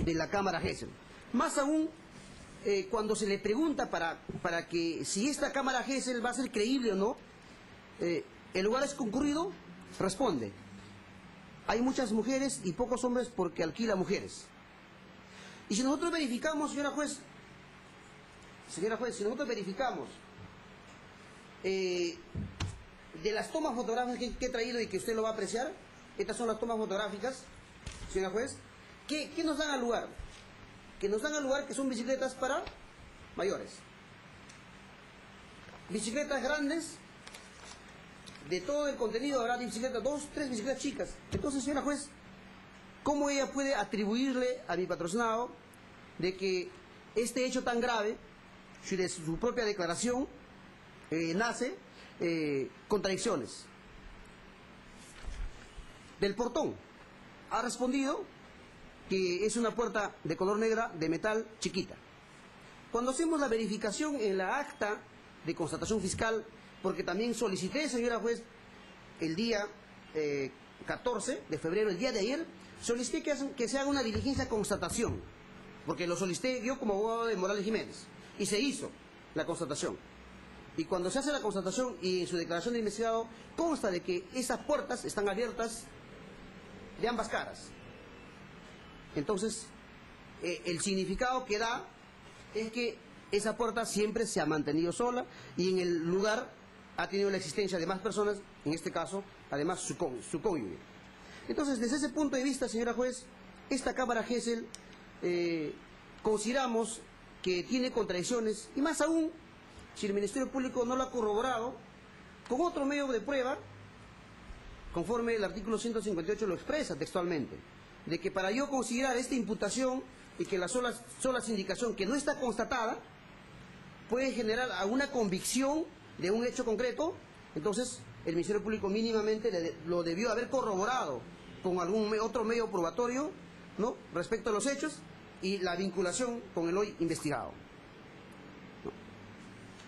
de la Cámara Gesell. Más aún, cuando se le pregunta para que si esta Cámara Gesell va a ser creíble o no, el lugar es concurrido, responde. hay muchas mujeres y pocos hombres porque alquila mujeres. Y si nosotros verificamos, señora juez, si nosotros verificamos de las tomas fotográficas que he traído y que usted lo va a apreciar, estas son las tomas fotográficas, señora juez, ¿qué nos dan al lugar? Que nos dan al lugar que son bicicletas para mayores. Bicicletas grandes, de todo el contenido habrá bicicletas, 2, 3 bicicletas chicas. Entonces, señora juez, ¿cómo ella puede atribuirle a mi patrocinado de que este hecho tan grave, si de su propia declaración nace contradicciones? Del portón ha respondido que es una puerta de color negra de metal chiquita. Cuando hacemos la verificación en la acta de constatación fiscal, porque también solicité, señora juez, el día 14 de febrero, el día de ayer, solicité que se haga una diligencia de constatación, porque lo solicité yo como abogado de Morales Jiménez, y se hizo la constatación. Y cuando se hace la constatación y en su declaración de investigado consta de que esas puertas están abiertas de ambas caras. Entonces, el significado que da es que esa puerta siempre se ha mantenido sola y en el lugar ha tenido la existencia de más personas, en este caso, además su cónyuge. Entonces, desde ese punto de vista, señora juez, esta Cámara Gesell consideramos que tiene contradicciones, y más aún, si el Ministerio Público no lo ha corroborado con otro medio de prueba, conforme el artículo 158 lo expresa textualmente, de que para yo considerar esta imputación y que la sola indicación que no está constatada puede generar alguna convicción de un hecho concreto, entonces el Ministerio Público mínimamente lo debió haber corroborado con algún otro medio probatorio, ¿no?, respecto a los hechos y la vinculación con el hoy investigado.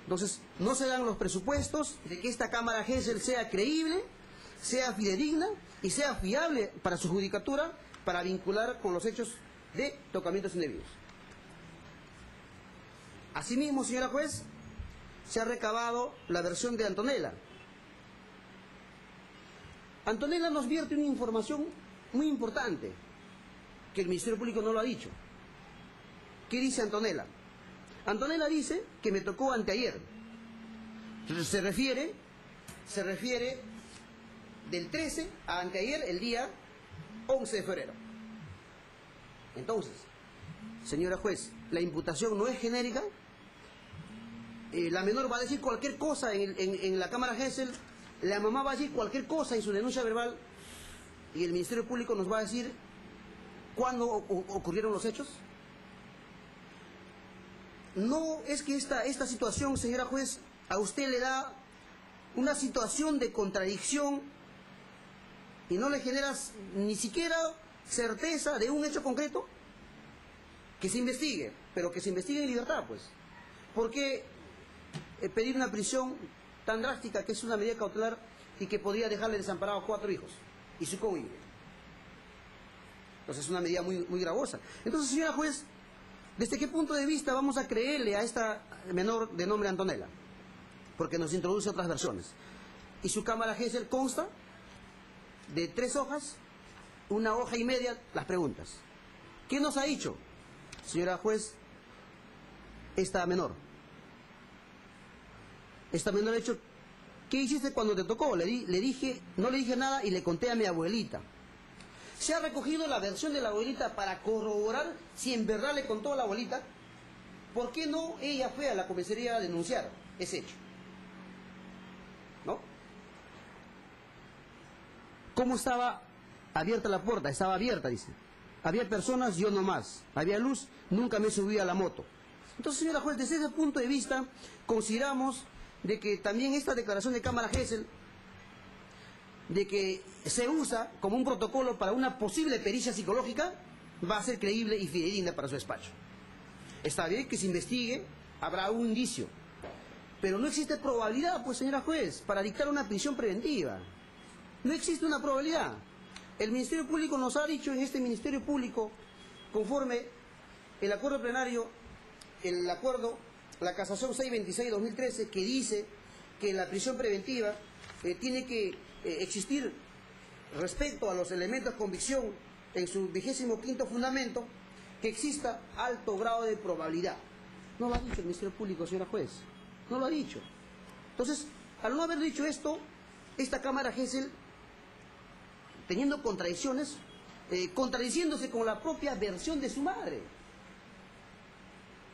Entonces, no se dan los presupuestos de que esta Cámara Gesell sea creíble, sea fidedigna y sea fiable para su judicatura para vincular con los hechos de tocamientos indebidos. Asimismo, señora juez, se ha recabado la versión de Antonella. Antonella nos vierte una información muy importante que el Ministerio Público no lo ha dicho. ¿Qué dice Antonella? Antonella dice que me tocó anteayer. Se refiere del 13 a anteayer, el día 11 de febrero. Entonces, señora juez, la imputación no es genérica. La menor va a decir cualquier cosa en la Cámara Gesell, la mamá va a decir cualquier cosa en su denuncia verbal y el Ministerio Público nos va a decir cuándo ocurrieron los hechos. No es que esta situación, señora juez, a usted le da una situación de contradicción y no le genera ni siquiera certeza de un hecho concreto. Que se investigue, pero que se investigue en libertad, pues. ¿Por qué pedir una prisión tan drástica que es una medida cautelar y que podría dejarle desamparados 4 hijos y su cónyuge? Entonces es una medida muy, muy gravosa. Entonces, señora juez, ¿desde qué punto de vista vamos a creerle a esta menor de nombre Antonella? Porque nos introduce otras versiones. Y su Cámara Gesell consta de 3 hojas, 1 hoja y media, las preguntas. ¿Qué nos ha dicho, señora juez, esta menor? Esta menor ha dicho, ¿qué hiciste cuando te tocó? No le dije nada y le conté a mi abuelita. Se ha recogido la versión de la abuelita para corroborar si en verdad le contó a la abuelita. ¿Por qué no ella fue a la comisaría a denunciar ese hecho? ¿No? ¿Cómo estaba abierta la puerta? Estaba abierta, dice. Había personas, yo no más. Había luz, nunca me subí a la moto. Entonces, señora juez, desde ese punto de vista, consideramos de que también esta declaración de Cámara Gesell, de que se usa como un protocolo para una posible pericia psicológica, va a ser creíble y fidedigna para su despacho. Está bien que se investigue, habrá un indicio, pero no existe probabilidad, pues, señora juez, para dictar una prisión preventiva. No existe una probabilidad. El Ministerio Público nos ha dicho en este Ministerio Público, conforme el acuerdo plenario, la casación 626-2013, que dice que la prisión preventiva tiene que existir respecto a los elementos de convicción en su 25º fundamento, que exista alto grado de probabilidad. No lo ha dicho el Ministerio Público, señora juez. No lo ha dicho. Entonces, al no haber dicho esto, esta Cámara Gesell, teniendo contradicciones, contradiciéndose con la propia versión de su madre.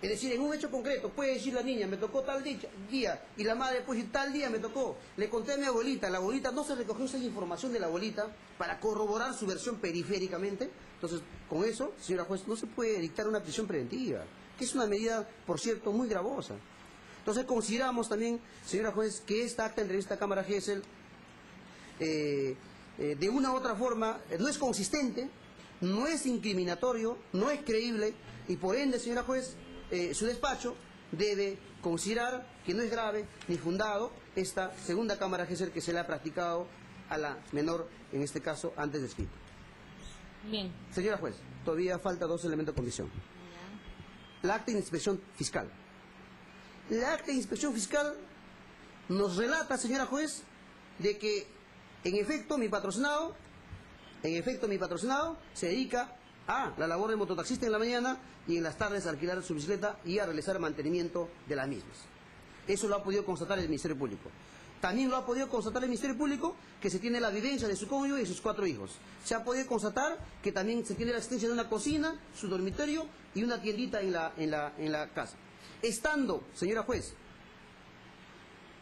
Es decir, en un hecho concreto, puede decir la niña, me tocó tal día, y la madre puede decir, tal día me tocó. Le conté a mi abuelita, la abuelita no se recogió esa información de la abuelita para corroborar su versión periféricamente. Entonces, con eso, señora juez, no se puede dictar una prisión preventiva, que es una medida, por cierto, muy gravosa. Entonces, consideramos también, señora juez, que esta acta de entrevista a Cámara Gesell, de una u otra forma, no es consistente, no es incriminatorio, no es creíble, y por ende, señora juez, su despacho debe considerar que no es grave ni fundado esta segunda Cámara Gesell que se le ha practicado a la menor, en este caso, antes descrito.
Bien.
Señora juez, todavía falta 2 elementos de condición. La acta de inspección fiscal. La acta de inspección fiscal nos relata, señora juez, de que en efecto mi patrocinado se dedica a la labor de mototaxista en la mañana y en las tardes a alquilar su bicicleta y a realizar mantenimiento de las mismas. Eso lo ha podido constatar el Ministerio Público. También lo ha podido constatar el Ministerio Público que se tiene la vivencia de su cónyuge y sus 4 hijos. Se ha podido constatar que también se tiene la existencia de una cocina, su dormitorio y una tiendita en la casa. Estando, señora juez,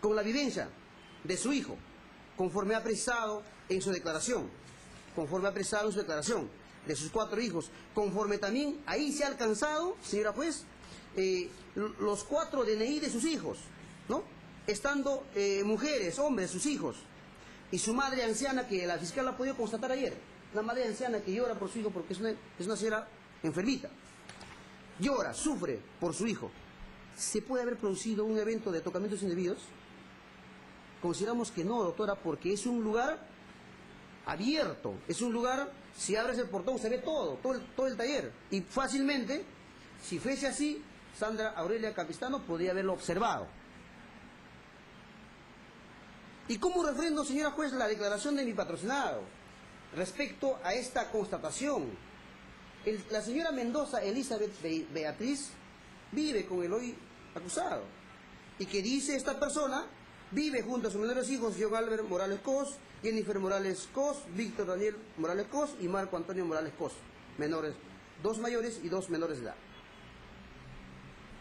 con la vivencia de su hijo, conforme ha precisado en su declaración, de sus 4 hijos, conforme también ahí se ha alcanzado, señora juez, los 4 DNI de sus hijos, ¿no? Estando mujeres, hombres, sus hijos, y su madre anciana, que la fiscal ha podido constatar ayer, la madre anciana que llora por su hijo porque es una señora enfermita, llora, sufre por su hijo. ¿Se puede haber producido un evento de tocamientos indebidos? Consideramos que no, doctora, porque es un lugar abierto, es un lugar, si abres el portón se ve todo el taller, y fácilmente, si fuese así, Sandra Aurelia Capistano podría haberlo observado. ¿Y cómo refrendo, señora juez, la declaración de mi patrocinado respecto a esta constatación? La señora Mendoza Elizabeth Beatriz vive con el hoy acusado, y que dice esta persona vive junto a sus menores hijos, John Albert Morales Cos, Jennifer Morales Cos, Víctor Daniel Morales Cos y Marco Antonio Morales Cos, menores, 2 mayores y 2 menores de edad.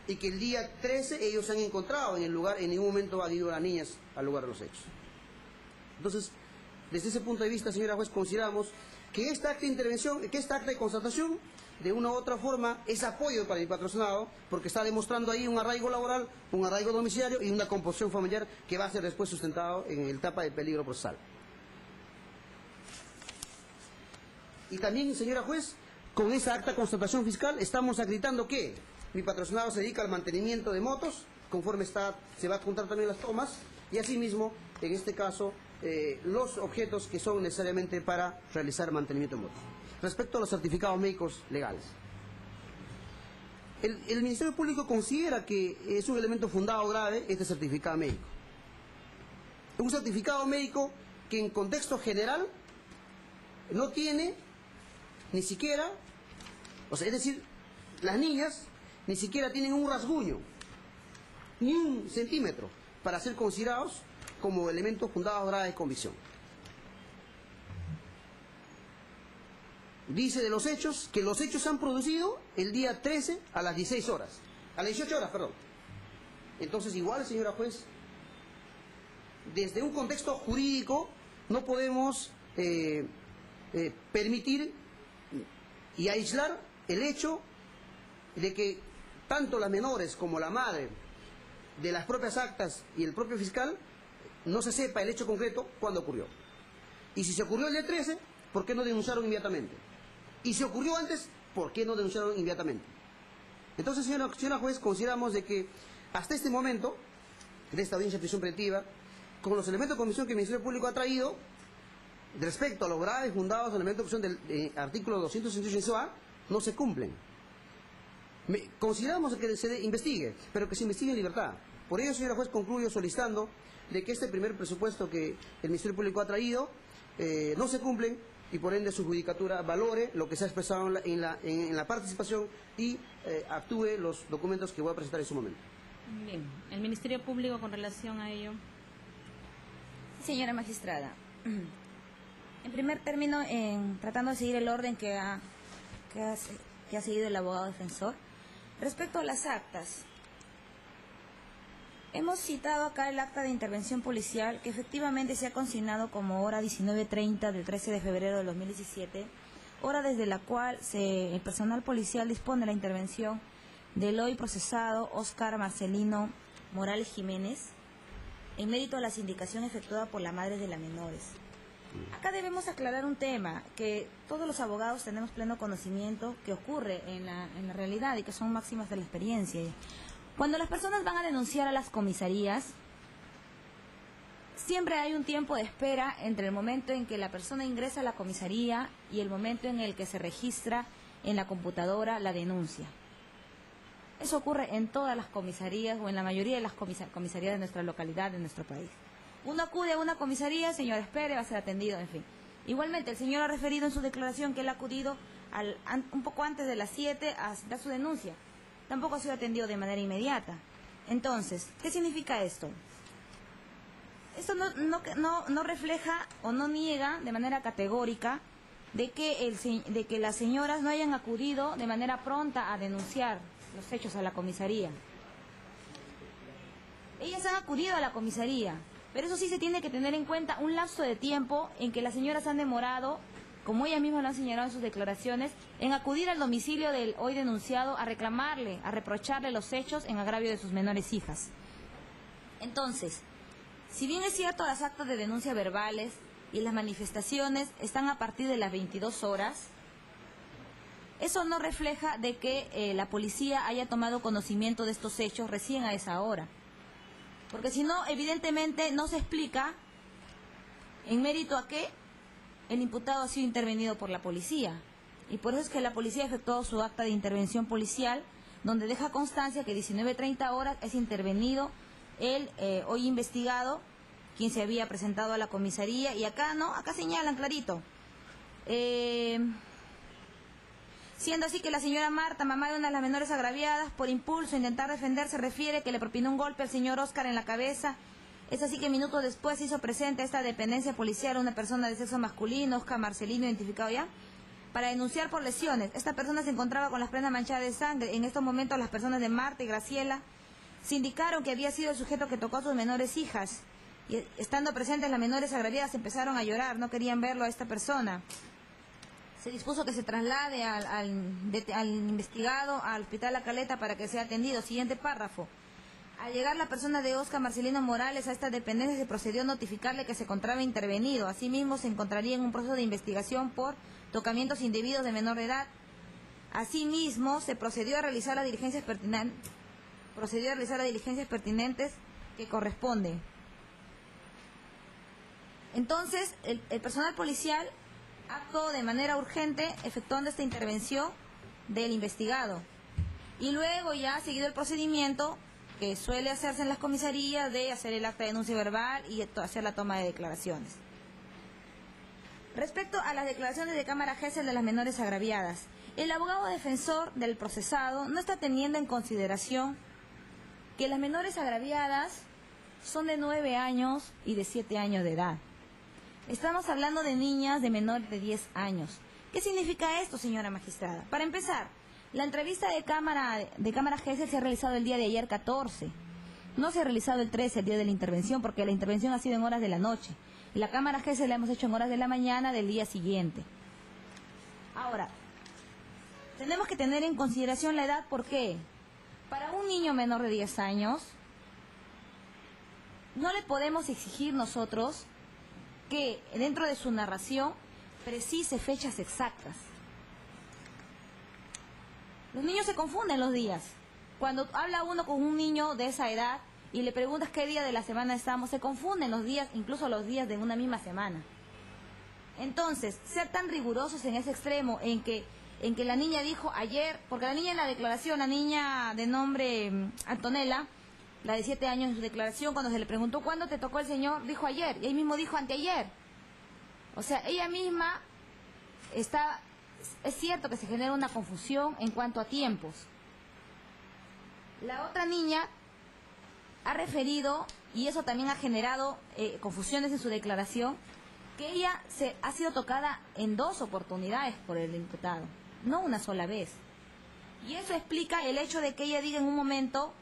Y que el día 13 ellos se han encontrado en el lugar, en ningún momento han ido las niñas al lugar de los hechos. Entonces, desde ese punto de vista, señora juez, consideramos que esta acta de intervención, que esta acta de constatación, de una u otra forma, es apoyo para el patrocinado, porque está demostrando ahí un arraigo laboral, un arraigo domiciliario y una composición familiar que va a ser después sustentado en el etapa de peligro procesal. Y también, señora juez, con esa acta de constatación fiscal estamos acreditando que mi patrocinado se dedica al mantenimiento de motos, conforme se va a contar también las tomas, y asimismo, en este caso, los objetos que son necesariamente para realizar mantenimiento de motos. Respecto a los certificados médicos legales, el Ministerio Público considera que es un elemento fundado grave este certificado médico. Un certificado médico que en contexto general no tiene ni siquiera, es decir, las niñas ni siquiera tienen un rasguño, ni 1 centímetro, para ser considerados como elementos fundados graves de convicción. Dice de los hechos, que los hechos se han producido el día 13 a las 16 horas, a las 18 horas, perdón. Entonces, igual, señora juez, desde un contexto jurídico no podemos permitir y aislar el hecho de que tanto las menores como la madre de las propias actas y el propio fiscal no se sepa el hecho concreto cuándo ocurrió. Y si se ocurrió el día 13, ¿por qué no denunciaron inmediatamente? Y si ocurrió antes, ¿por qué no denunciaron inmediatamente? Entonces, señora juez, consideramos de que hasta este momento, de esta audiencia de prisión preventiva, con los elementos de convicción que el Ministerio Público ha traído, respecto a los graves fundados elementos de convicción del artículo 268 no se cumplen. Consideramos que se investigue, pero que se investigue en libertad. Por ello, señora juez, concluyo solicitando de que este primer presupuesto que el Ministerio Público ha traído no se cumplen y por ende su judicatura valore lo que se ha expresado en la participación y actúe los documentos que voy a presentar en su momento.
Bien, el Ministerio Público con relación a ello.
Señora magistrada, en primer término, tratando de seguir el orden que ha seguido el abogado defensor, respecto a las actas, hemos citado acá el acta de intervención policial que efectivamente se ha consignado como hora 19:30 del 13 de febrero de 2017, hora desde la cual el personal policial dispone de la intervención del hoy procesado Óscar Marcelino Morales Jiménez en mérito a la sindicación efectuada por la madre de las menores. Acá debemos aclarar un tema que todos los abogados tenemos pleno conocimiento que ocurre en la realidad y que son máximas de la experiencia. Cuando las personas van a denunciar a las comisarías, siempre hay un tiempo de espera entre el momento en que la persona ingresa a la comisaría y el momento en el que se registra en la computadora la denuncia. Eso ocurre en todas las comisarías o en la mayoría de las comisarías de nuestra localidad, de nuestro país. Uno acude a una comisaría, señor, espere, va a ser atendido, en fin. Igualmente, el señor ha referido en su declaración que él ha acudido un poco antes de las 7 a dar su denuncia. Tampoco ha sido atendido de manera inmediata. Entonces, ¿qué significa esto? Esto no refleja o no niega de manera categórica de que las señoras no hayan acudido de manera pronta a denunciar los hechos a la comisaría. Ellas han acudido a la comisaría, pero eso sí se tiene que tener en cuenta un lapso de tiempo en que las señoras han demorado, como ellas mismas lo han señalado en sus declaraciones, en acudir al domicilio del hoy denunciado a reclamarle, a reprocharle los hechos en agravio de sus menores hijas. Entonces, si bien es cierto las actas de denuncia verbales y las manifestaciones están a partir de las 22 horas, eso no refleja de que la policía haya tomado conocimiento de estos hechos recién a esa hora. Porque si no, evidentemente no se explica en mérito a qué el imputado ha sido intervenido por la policía. Y por eso es que la policía ha efectuado su acta de intervención policial, donde deja constancia que 19:30 horas es intervenido el hoy investigado, quien se había presentado a la comisaría. Y acá no, acá señalan clarito. Siendo así que la señora Marta, mamá de una de las menores agraviadas, por impulso, intentar defenderse, refiere que le propinó un golpe al señor Óscar en la cabeza. Es así que minutos después se hizo presente a esta dependencia policial una persona de sexo masculino, Óscar Marcelino, identificado ya, para denunciar por lesiones. Esta persona se encontraba con las prendas manchadas de sangre. En estos momentos las personas de Marta y Graciela se indicaron que había sido el sujeto que tocó a sus menores hijas. Y estando presentes las menores agraviadas empezaron a llorar, no querían verlo a esta persona. Se dispuso que se traslade al investigado al Hospital La Caleta para que sea atendido. Siguiente párrafo. Al llegar la persona de Óscar Marcelino Morales a esta dependencia, se procedió a notificarle que se encontraba intervenido. Asimismo, se encontraría en un proceso de investigación por tocamientos indebidos de menor edad. Asimismo, se procedió a realizar las diligencias pertinentes que corresponden. Entonces, el personal policial actuó de manera urgente efectuando esta intervención del investigado. Y luego ya ha seguido el procedimiento que suele hacerse en las comisarías de hacer el acta de denuncia verbal y hacer la toma de declaraciones. Respecto a las declaraciones de Cámara Gesell de las menores agraviadas, el abogado defensor del procesado no está teniendo en consideración que las menores agraviadas son de 9 años y de 7 años de edad. Estamos hablando de niñas de menor de 10 años. ¿Qué significa esto, señora magistrada? Para empezar, la entrevista de Cámara Gesell se ha realizado el día de ayer 14. No se ha realizado el 13, el día de la intervención, porque la intervención ha sido en horas de la noche. Y la Cámara Gesell la hemos hecho en horas de la mañana del día siguiente. Ahora, tenemos que tener en consideración la edad, ¿por qué? Para un niño menor de 10 años, no le podemos exigir nosotros que dentro de su narración precise fechas exactas. Los niños se confunden los días. Cuando habla uno con un niño de esa edad y le preguntas qué día de la semana estamos, se confunden los días, incluso los días de una misma semana. Entonces, ser tan rigurosos en ese extremo, en que la niña dijo ayer, porque la niña en la declaración, la niña de nombre Antonella, la de 7 años en su declaración, cuando se le preguntó cuándo te tocó el señor, dijo ayer, y ahí mismo dijo anteayer. O sea, ella misma está... Es cierto que se genera una confusión en cuanto a tiempos. La otra niña ha referido, y eso también ha generado confusiones en su declaración, que ella ha sido tocada en 2 oportunidades por el imputado, no una sola vez. Y eso explica el hecho de que ella diga en un momento,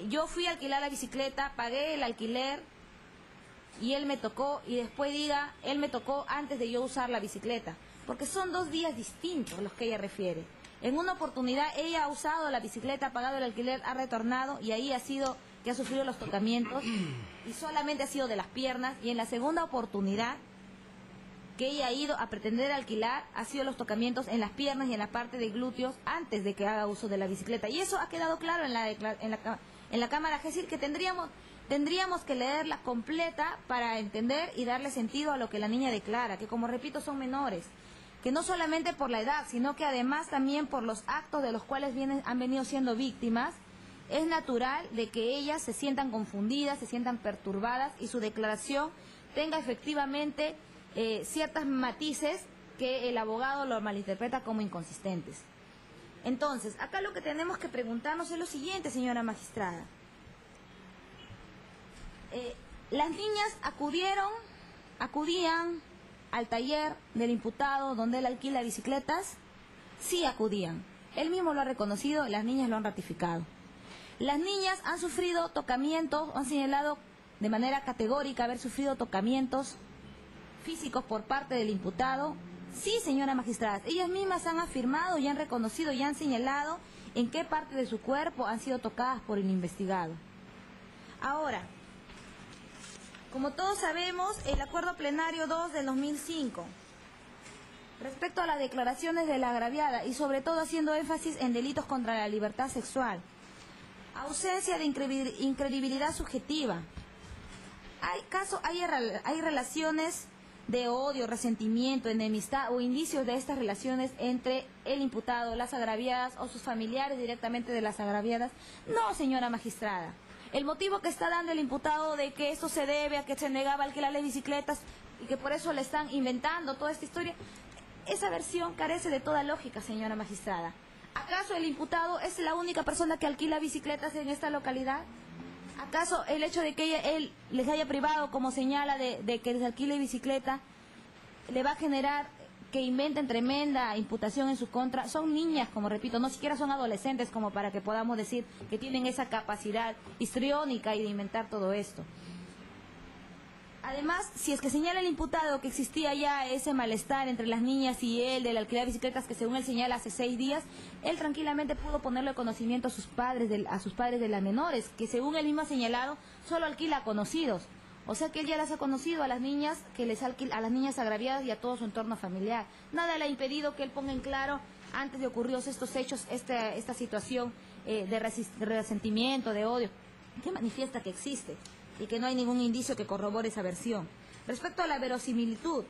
yo fui a alquilar la bicicleta, pagué el alquiler y él me tocó, y después diga, él me tocó antes de yo usar la bicicleta, porque son 2 días distintos los que ella refiere. En una oportunidad ella ha usado la bicicleta, ha pagado el alquiler, ha retornado y ahí ha sido que ha sufrido los tocamientos y solamente ha sido de las piernas, y en la segunda oportunidad que ella ha ido a pretender alquilar ha sido los tocamientos en las piernas y en la parte de glúteos antes de que haga uso de la bicicleta, y eso ha quedado claro en la cámara. Es decir, que tendríamos que leerla completa para entender y darle sentido a lo que la niña declara, que como repito son menores, que no solamente por la edad, sino que además también por los actos de los cuales han venido siendo víctimas. Es natural de que ellas se sientan confundidas, se sientan perturbadas y su declaración tenga efectivamente ciertos matices que el abogado lo malinterpreta como inconsistentes. Entonces, acá lo que tenemos que preguntarnos es lo siguiente, señora magistrada. Las niñas acudían al taller del imputado donde él alquila bicicletas. Sí acudían. Él mismo lo ha reconocido y las niñas lo han ratificado. Las niñas han sufrido tocamientos, han señalado de manera categórica haber sufrido tocamientos físicos por parte del imputado. Sí, señora magistrada, ellas mismas han afirmado y han reconocido y han señalado en qué parte de su cuerpo han sido tocadas por el investigado. Ahora, como todos sabemos, el Acuerdo Plenario 2 del 2005, respecto a las declaraciones de la agraviada y sobre todo haciendo énfasis en delitos contra la libertad sexual, ausencia de incredibilidad subjetiva, hay relaciones de odio, resentimiento, enemistad o indicios de estas relaciones entre el imputado, las agraviadas o sus familiares directamente de las agraviadas. No, señora magistrada. El motivo que está dando el imputado de que esto se debe a que se negaba a alquilar las bicicletas y que por eso le están inventando toda esta historia, esa versión carece de toda lógica, señora magistrada. ¿Acaso el imputado es la única persona que alquila bicicletas en esta localidad? ¿Acaso el hecho de que él les haya privado, como señala, de que les alquile bicicleta, le va a generar que inventen tremenda imputación en su contra? Son niñas, como repito, no siquiera son adolescentes como para que podamos decir que tienen esa capacidad histriónica y de inventar todo esto. Además, si es que señala el imputado que existía ya ese malestar entre las niñas y él del alquiler de bicicletas, que según él señala hace 6 días, él tranquilamente pudo ponerle conocimiento a sus padres de las menores, que según él mismo ha señalado, solo alquila a conocidos. O sea que él ya las ha conocido a las niñas, a las niñas agraviadas y a todo su entorno familiar. Nada le ha impedido que él ponga en claro, antes de ocurridos estos hechos, esta situación de resentimiento, de odio, que manifiesta que existe y que no hay ningún indicio que corrobore esa versión. Respecto a la verosimilitud,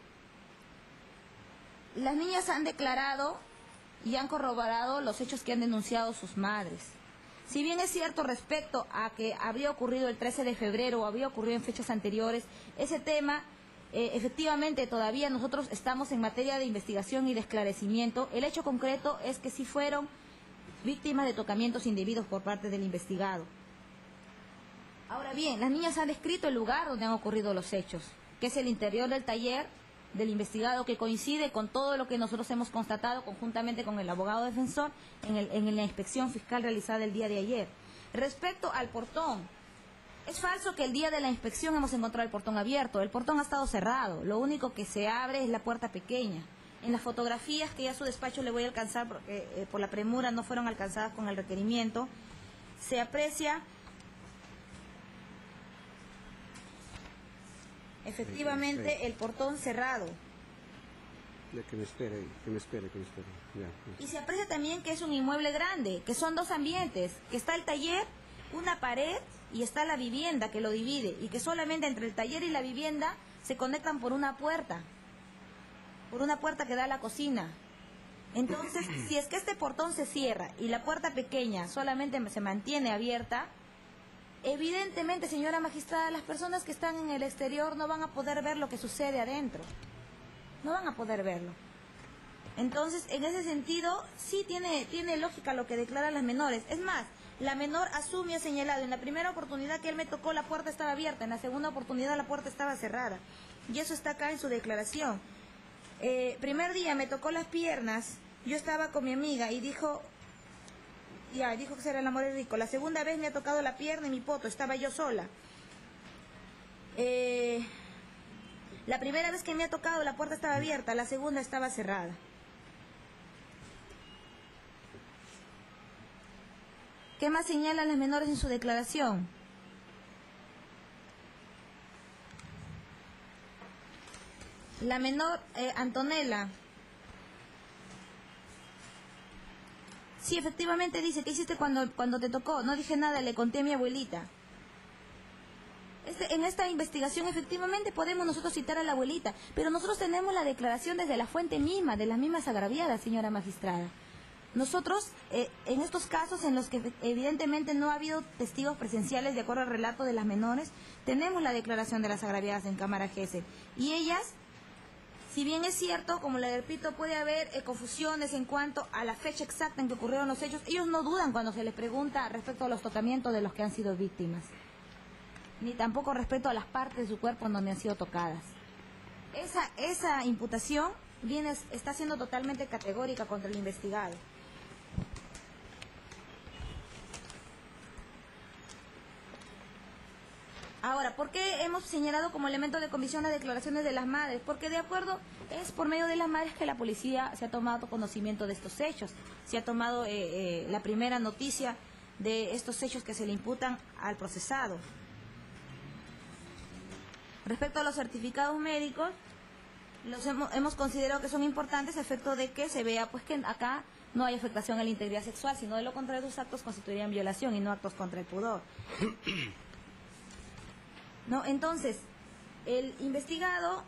las niñas han declarado y han corroborado los hechos que han denunciado sus madres. Si bien es cierto respecto a que habría ocurrido el 13 de febrero o habría ocurrido en fechas anteriores, ese tema, efectivamente todavía nosotros estamos en materia de investigación y de esclarecimiento. El hecho concreto es que sí fueron víctimas de tocamientos indebidos por parte del investigado. Ahora bien, las niñas han descrito el lugar donde han ocurrido los hechos, que es el interior del taller del investigado, que coincide con todo lo que nosotros hemos constatado conjuntamente con el abogado defensor en la inspección fiscal realizada el día de ayer. Respecto al portón, es falso que el día de la inspección hemos encontrado el portón abierto. El portón ha estado cerrado, lo único que se abre es la puerta pequeña. En las fotografías que ya a su despacho le voy a alcanzar, porque por la premura no fueron alcanzadas con el requerimiento, se aprecia efectivamente el portón cerrado.
Que me espere. Ya.
Y se aprecia también que es un inmueble grande, que son 2 ambientes, que está el taller, una pared y está la vivienda que lo divide, y que solamente entre el taller y la vivienda se conectan por una puerta que da a la cocina. Entonces, si es que este portón se cierra y la puerta pequeña solamente se mantiene abierta, Evidentemente, señora magistrada, las personas que están en el exterior no van a poder ver lo que sucede adentro. No van a poder verlo. Entonces, en ese sentido, sí tiene lógica lo que declaran las menores. Es más, la menor asume, ha señalado, en la primera oportunidad que él me tocó, la puerta estaba abierta, en la segunda oportunidad la puerta estaba cerrada. Y eso está acá en su declaración. Primer día me tocó las piernas, yo estaba con mi amiga y dijo que será el amor es rico. La segunda vez me ha tocado la pierna y mi poto, estaba yo sola. La primera vez que me ha tocado la puerta estaba abierta, la segunda estaba cerrada. ¿Qué más señalan las menores en su declaración? La menor Antonella. Sí, efectivamente dice, ¿qué hiciste cuando te tocó? No dije nada, le conté a mi abuelita. En esta investigación efectivamente podemos nosotros citar a la abuelita, pero nosotros tenemos la declaración desde la fuente misma, de las mismas agraviadas, señora magistrada. Nosotros, en estos casos en los que evidentemente no ha habido testigos presenciales de acuerdo al relato de las menores, tenemos la declaración de las agraviadas en Cámara Gesell. Y ellas, si bien es cierto, como le repito, puede haber confusiones en cuanto a la fecha exacta en que ocurrieron los hechos, ellos no dudan cuando se les pregunta respecto a los tocamientos de los que han sido víctimas, ni tampoco respecto a las partes de su cuerpo en donde han sido tocadas. Esa imputación está siendo totalmente categórica contra el investigado. Ahora, ¿por qué hemos señalado como elemento de comisión las declaraciones de las madres? Porque de acuerdo, es por medio de las madres que la policía se ha tomado conocimiento de estos hechos, se ha tomado la primera noticia de estos hechos que se le imputan al procesado. Respecto a los certificados médicos, los hemos considerado que son importantes a efecto de que se vea pues que acá no hay afectación a la integridad sexual, sino de lo contrario sus actos constituirían violación y no actos contra el pudor. ¿No? Entonces, el investigado,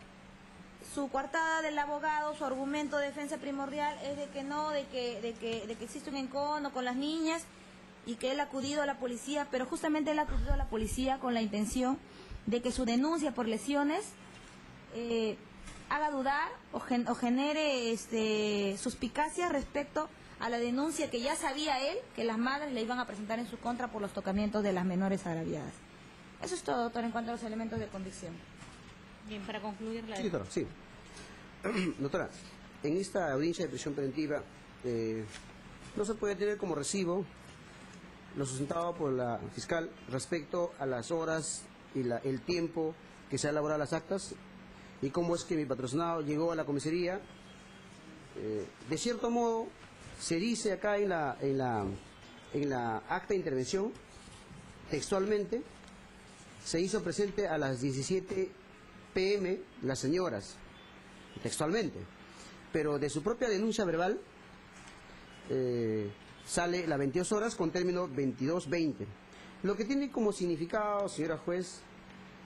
su coartada del abogado, su argumento de defensa primordial es de que no, de que existe un encono con las niñas y que él ha acudido a la policía, pero justamente él ha acudido a la policía con la intención de que su denuncia por lesiones haga dudar o genere suspicacias respecto a la denuncia que ya sabía él que las madres le iban a presentar en su contra por los tocamientos de las menores agraviadas. Eso es todo, doctora, en cuanto a los elementos de convicción.
Bien, para concluir la...
Sí, doctora, sí. Doctora, en esta audiencia de prisión preventiva no se puede tener como recibo lo sustentado por la fiscal respecto a las horas y el tiempo que se ha elaborado las actas y cómo es que mi patrocinado llegó a la comisaría. De cierto modo, se dice acá en la acta de intervención, textualmente, se hizo presente a las 17 p.m. las señoras, textualmente, pero de su propia denuncia verbal sale las 22 horas con término 22:20, lo que tiene como significado, señora juez,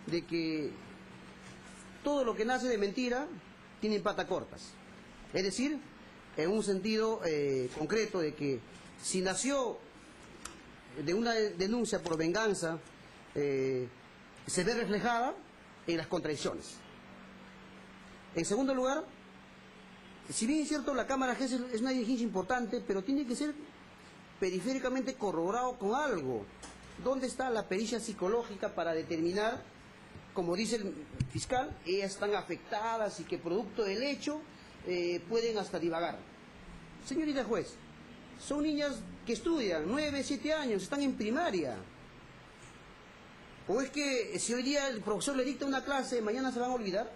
de que todo lo que nace de mentira tiene patas cortas, es decir, en un sentido concreto de que si nació de una denuncia por venganza, se ve reflejada en las contradicciones. En segundo lugar, si bien es cierto la Cámara Gesell es una diligencia importante, pero tiene que ser periféricamente corroborado con algo. ¿Dónde está la pericia psicológica para determinar, como dice el fiscal, ellas están afectadas y que producto del hecho pueden hasta divagar? Señorita juez, son niñas que estudian 9, 7 años, están en primaria. ¿O es que si hoy día el profesor le dicta una clase, mañana se van a olvidar?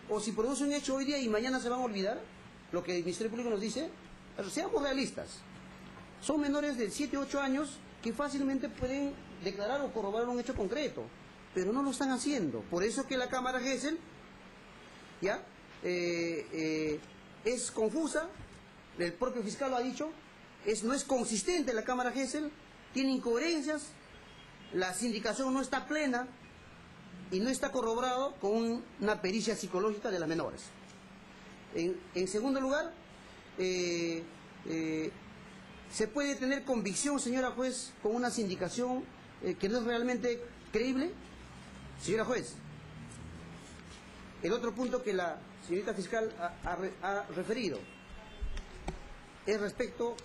¿O si produce un hecho hoy día y mañana se van a olvidar? Lo que el Ministerio Público nos dice. Pero seamos realistas. Son menores de 7, 8 años que fácilmente pueden declarar o corroborar un hecho concreto, pero no lo están haciendo. Por eso que la Cámara Gesell ¿ya? Es confusa, el propio fiscal lo ha dicho, no es consistente la Cámara Gesell, tiene incoherencias, la sindicación no está plena y no está corroborado con una pericia psicológica de las menores. En segundo lugar, se puede tener convicción, señora juez, con una sindicación que no es realmente creíble? Señora juez, el otro punto que la señorita fiscal ha referido es respecto...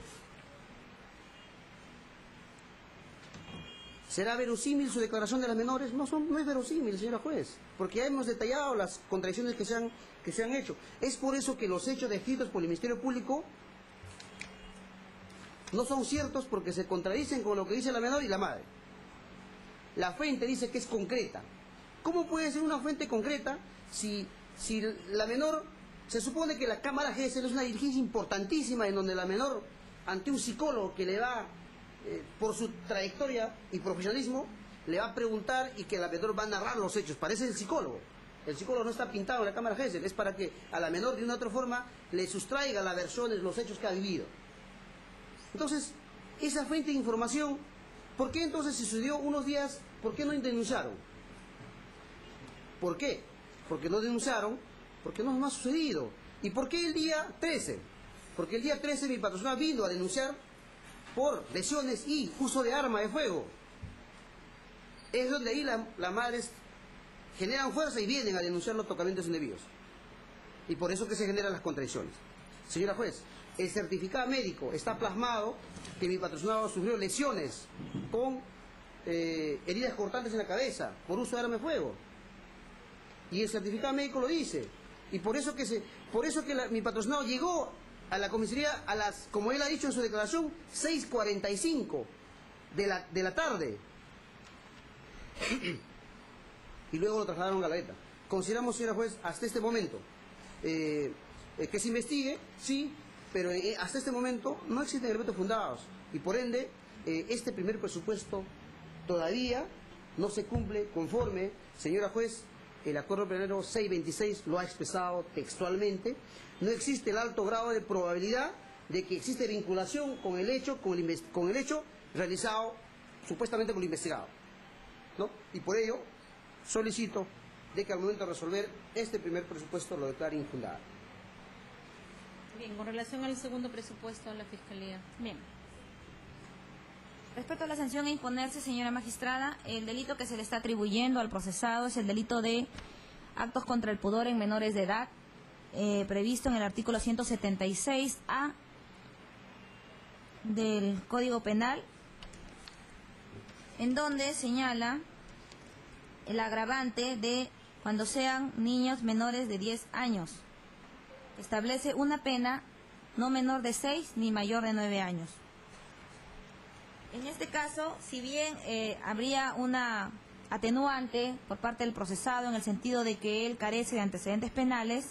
¿Será verosímil su declaración de las menores? No es verosímil, señora juez, porque ya hemos detallado las contradicciones que se han hecho. Es por eso que los hechos descritos por el Ministerio Público no son ciertos, porque se contradicen con lo que dice la menor y la madre. La fuente dice que es concreta. ¿Cómo puede ser una fuente concreta si la menor... Se supone que la Cámara Gesell es una diligencia importantísima en donde la menor, ante un psicólogo que le va... por su trayectoria y profesionalismo, le va a preguntar y que la menor va a narrar los hechos. Parece el psicólogo. El psicólogo no está pintado en la Cámara Gesell, es para que a la menor de una u otra forma le sustraiga las versiones, los hechos que ha vivido. Entonces, esa fuente de información, ¿por qué entonces si sucedió unos días, por qué no denunciaron? ¿Por qué? Porque no denunciaron, porque no ha sucedido. ¿Y por qué el día 13? Porque el día 13 mi patrocinador vino a denunciar por lesiones y uso de arma de fuego. Es donde ahí las madres generan fuerza y vienen a denunciar los tocamientos indebidos. Y por eso que se generan las contradicciones. Señora juez, el certificado médico está plasmado que mi patrocinado sufrió lesiones con heridas cortantes en la cabeza por uso de arma de fuego. Y el certificado médico lo dice. Y por eso que mi patrocinado llegó a la comisaría a las, como él ha dicho en su declaración, 6:45 de la tarde. Y luego lo trasladaron a Galareta. Consideramos, señora juez, hasta este momento, que se investigue, sí, pero hasta este momento no existen elementos fundados. Y por ende, este primer presupuesto todavía no se cumple conforme, señora juez, el acuerdo plenario 626 lo ha expresado textualmente. No existe el alto grado de probabilidad de que existe vinculación con el hecho, con el hecho realizado supuestamente por el investigado, ¿no? Y por ello solicito de que al momento de resolver este primer presupuesto lo declare infundado.
Bien, con relación al segundo presupuesto, la Fiscalía.
Bien. Respecto a la sanción a imponerse, señora magistrada, el delito que se le está atribuyendo al procesado es el delito de actos contra el pudor en menores de edad, previsto en el artículo 176A del Código Penal, en donde señala el agravante de cuando sean niños menores de 10 años. Establece una pena no menor de 6 ni mayor de 9 años. En este caso, si bien habría una atenuante por parte del procesado en el sentido de que él carece de antecedentes penales,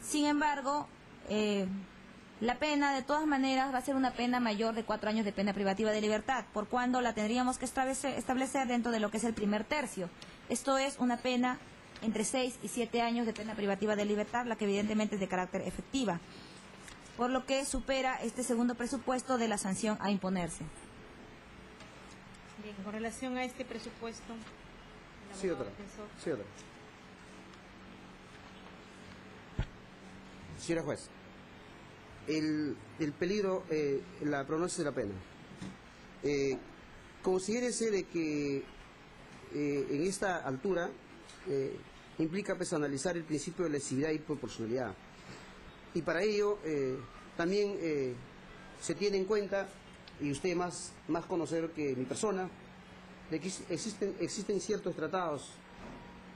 sin embargo, la pena de todas maneras va a ser una pena mayor de 4 años de pena privativa de libertad, por cuando la tendríamos que establecer dentro de lo que es el primer tercio. Esto es una pena entre 6 y 7 años de pena privativa de libertad, la que evidentemente es de carácter efectiva, por lo que supera este segundo presupuesto de la sanción a imponerse.
Bien, con relación a este presupuesto...
Sí, otra. Sí, otra. Señora juez, el peligro, la prognosis de la pena. Considérese de que en esta altura implica pues analizar el principio de lesividad y proporcionalidad. Y para ello también se tiene en cuenta, y usted más conocedor que mi persona, de que existen ciertos tratados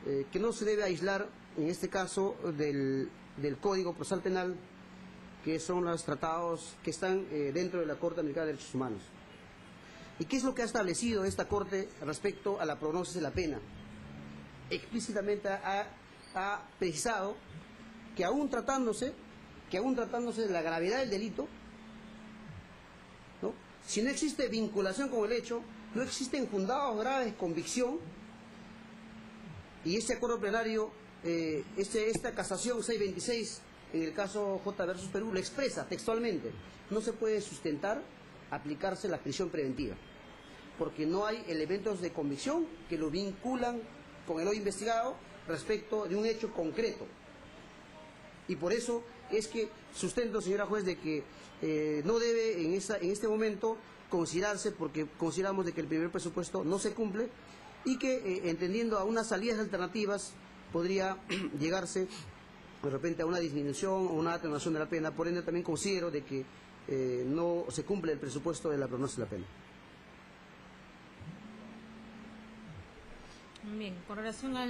que no se debe aislar, en este caso, del Código Procesal Penal, que son los tratados que están dentro de la Corte Americana de Derechos Humanos. ¿Y qué es lo que ha establecido esta Corte respecto a la prognosis de la pena? Explícitamente ha precisado que aún tratándose de la gravedad del delito, ¿no? Si no existe vinculación con el hecho, no existen fundados graves convicción, y este acuerdo plenario, esta casación 626 en el caso J versus Perú lo expresa textualmente: no se puede sustentar aplicarse la prisión preventiva, porque no hay elementos de convicción que lo vinculan con el hoy investigado respecto de un hecho concreto. Y por eso es que sustento, señora juez, de que no debe en este momento considerarse porque consideramos de que el primer presupuesto no se cumple y que entendiendo a unas salidas alternativas podría llegarse de repente a una disminución o una atenuación de la pena. Por ende también considero de que no se cumple el presupuesto de la prognosis de la pena.
Bien, con relación a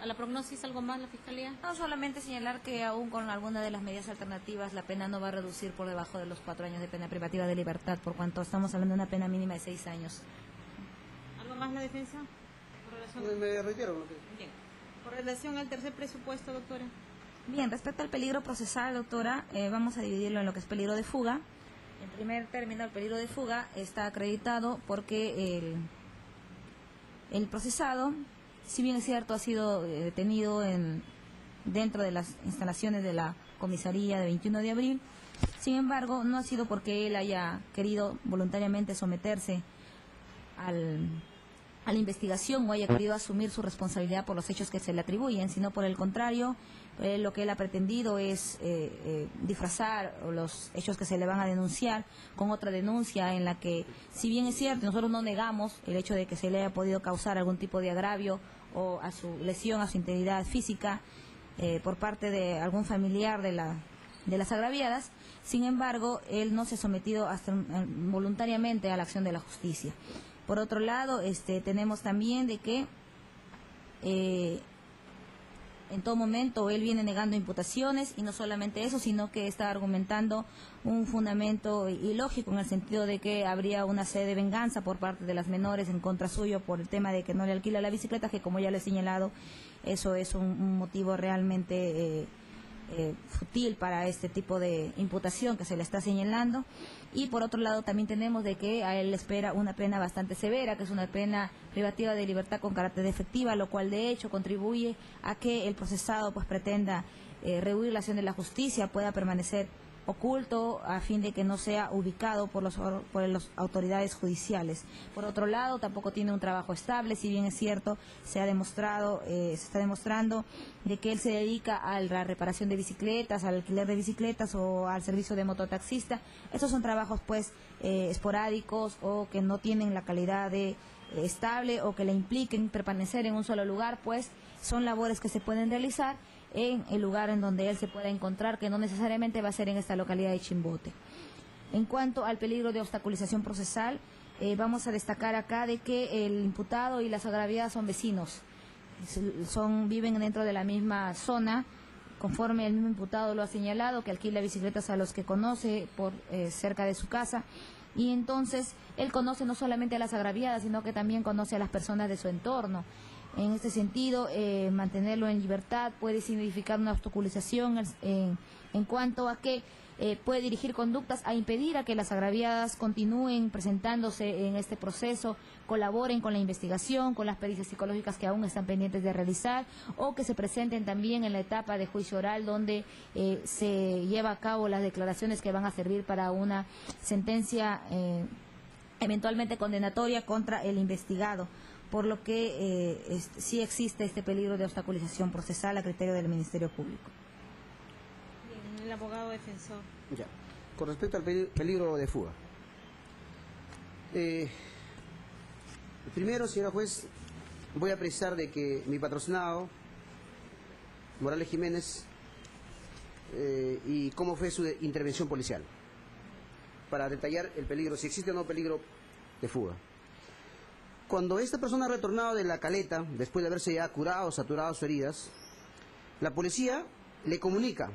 la prognosis, ¿algo más la Fiscalía?
No, solamente señalar que aún con alguna de las medidas alternativas la pena no va a reducir por debajo de los 4 años de pena privativa de libertad, por cuanto estamos hablando de una pena mínima de 6 años.
¿Algo más la defensa?
Me reitero.
Bien. Con relación al tercer presupuesto, doctora.
Bien, respecto al peligro procesal, doctora, vamos a dividirlo en lo que es peligro de fuga. En primer término, el peligro de fuga está acreditado porque el procesado, si bien es cierto, ha sido detenido dentro de las instalaciones de la comisaría de 21 de abril, sin embargo, no ha sido porque él haya querido voluntariamente someterse a la investigación o haya querido asumir su responsabilidad por los hechos que se le atribuyen, sino por el contrario, lo que él ha pretendido es disfrazar los hechos que se le van a denunciar con otra denuncia en la que, si bien es cierto, nosotros no negamos el hecho de que se le haya podido causar algún tipo de agravio o a su lesión, a su integridad física por parte de algún familiar de las agraviadas, sin embargo, él no se ha sometido voluntariamente a la acción de la justicia. Por otro lado, tenemos también de que en todo momento él viene negando imputaciones y no solamente eso, sino que está argumentando un fundamento ilógico en el sentido de que habría una sed de venganza por parte de las menores en contra suyo por el tema de que no le alquila la bicicleta, que como ya le he señalado, eso es un motivo realmente fútil para este tipo de imputación que se le está señalando. Y por otro lado también tenemos de que a él le espera una pena bastante severa, que es una pena privativa de libertad con carácter de efectiva, lo cual de hecho contribuye a que el procesado pues pretenda rehuir la acción de la justicia, pueda permanecer oculto a fin de que no sea ubicado por las autoridades judiciales. Por otro lado, tampoco tiene un trabajo estable, si bien es cierto, se está demostrando de que él se dedica a la reparación de bicicletas, al alquiler de bicicletas o al servicio de mototaxista. Estos son trabajos pues esporádicos o que no tienen la calidad de estable o que le impliquen permanecer en un solo lugar, pues son labores que se pueden realizar en el lugar en donde él se pueda encontrar, que no necesariamente va a ser en esta localidad de Chimbote. En cuanto al peligro de obstaculización procesal, vamos a destacar acá de que el imputado y las agraviadas son vecinos, viven dentro de la misma zona, conforme el mismo imputado lo ha señalado, que alquila bicicletas a los que conoce por cerca de su casa, y entonces él conoce no solamente a las agraviadas, sino que también conoce a las personas de su entorno. En este sentido, mantenerlo en libertad puede significar una obstaculización en cuanto a que puede dirigir conductas a impedir a que las agraviadas continúen presentándose en este proceso, colaboren con la investigación, con las pericias psicológicas que aún están pendientes de realizar, o que se presenten también en la etapa de juicio oral donde se lleva a cabo las declaraciones que van a servir para una sentencia eventualmente condenatoria contra el investigado, por lo que sí existe este peligro de obstaculización procesal a criterio del Ministerio Público.
Bien, el abogado defensor.
Ya. Con respecto al peligro de fuga. Primero, señora juez, voy a precisar de que mi patrocinado, Morales Jiménez, y cómo fue su intervención policial, para detallar el peligro, si existe o no peligro de fuga. Cuando esta persona ha retornado de la caleta, después de haberse ya curado, saturado sus heridas, la policía le comunica,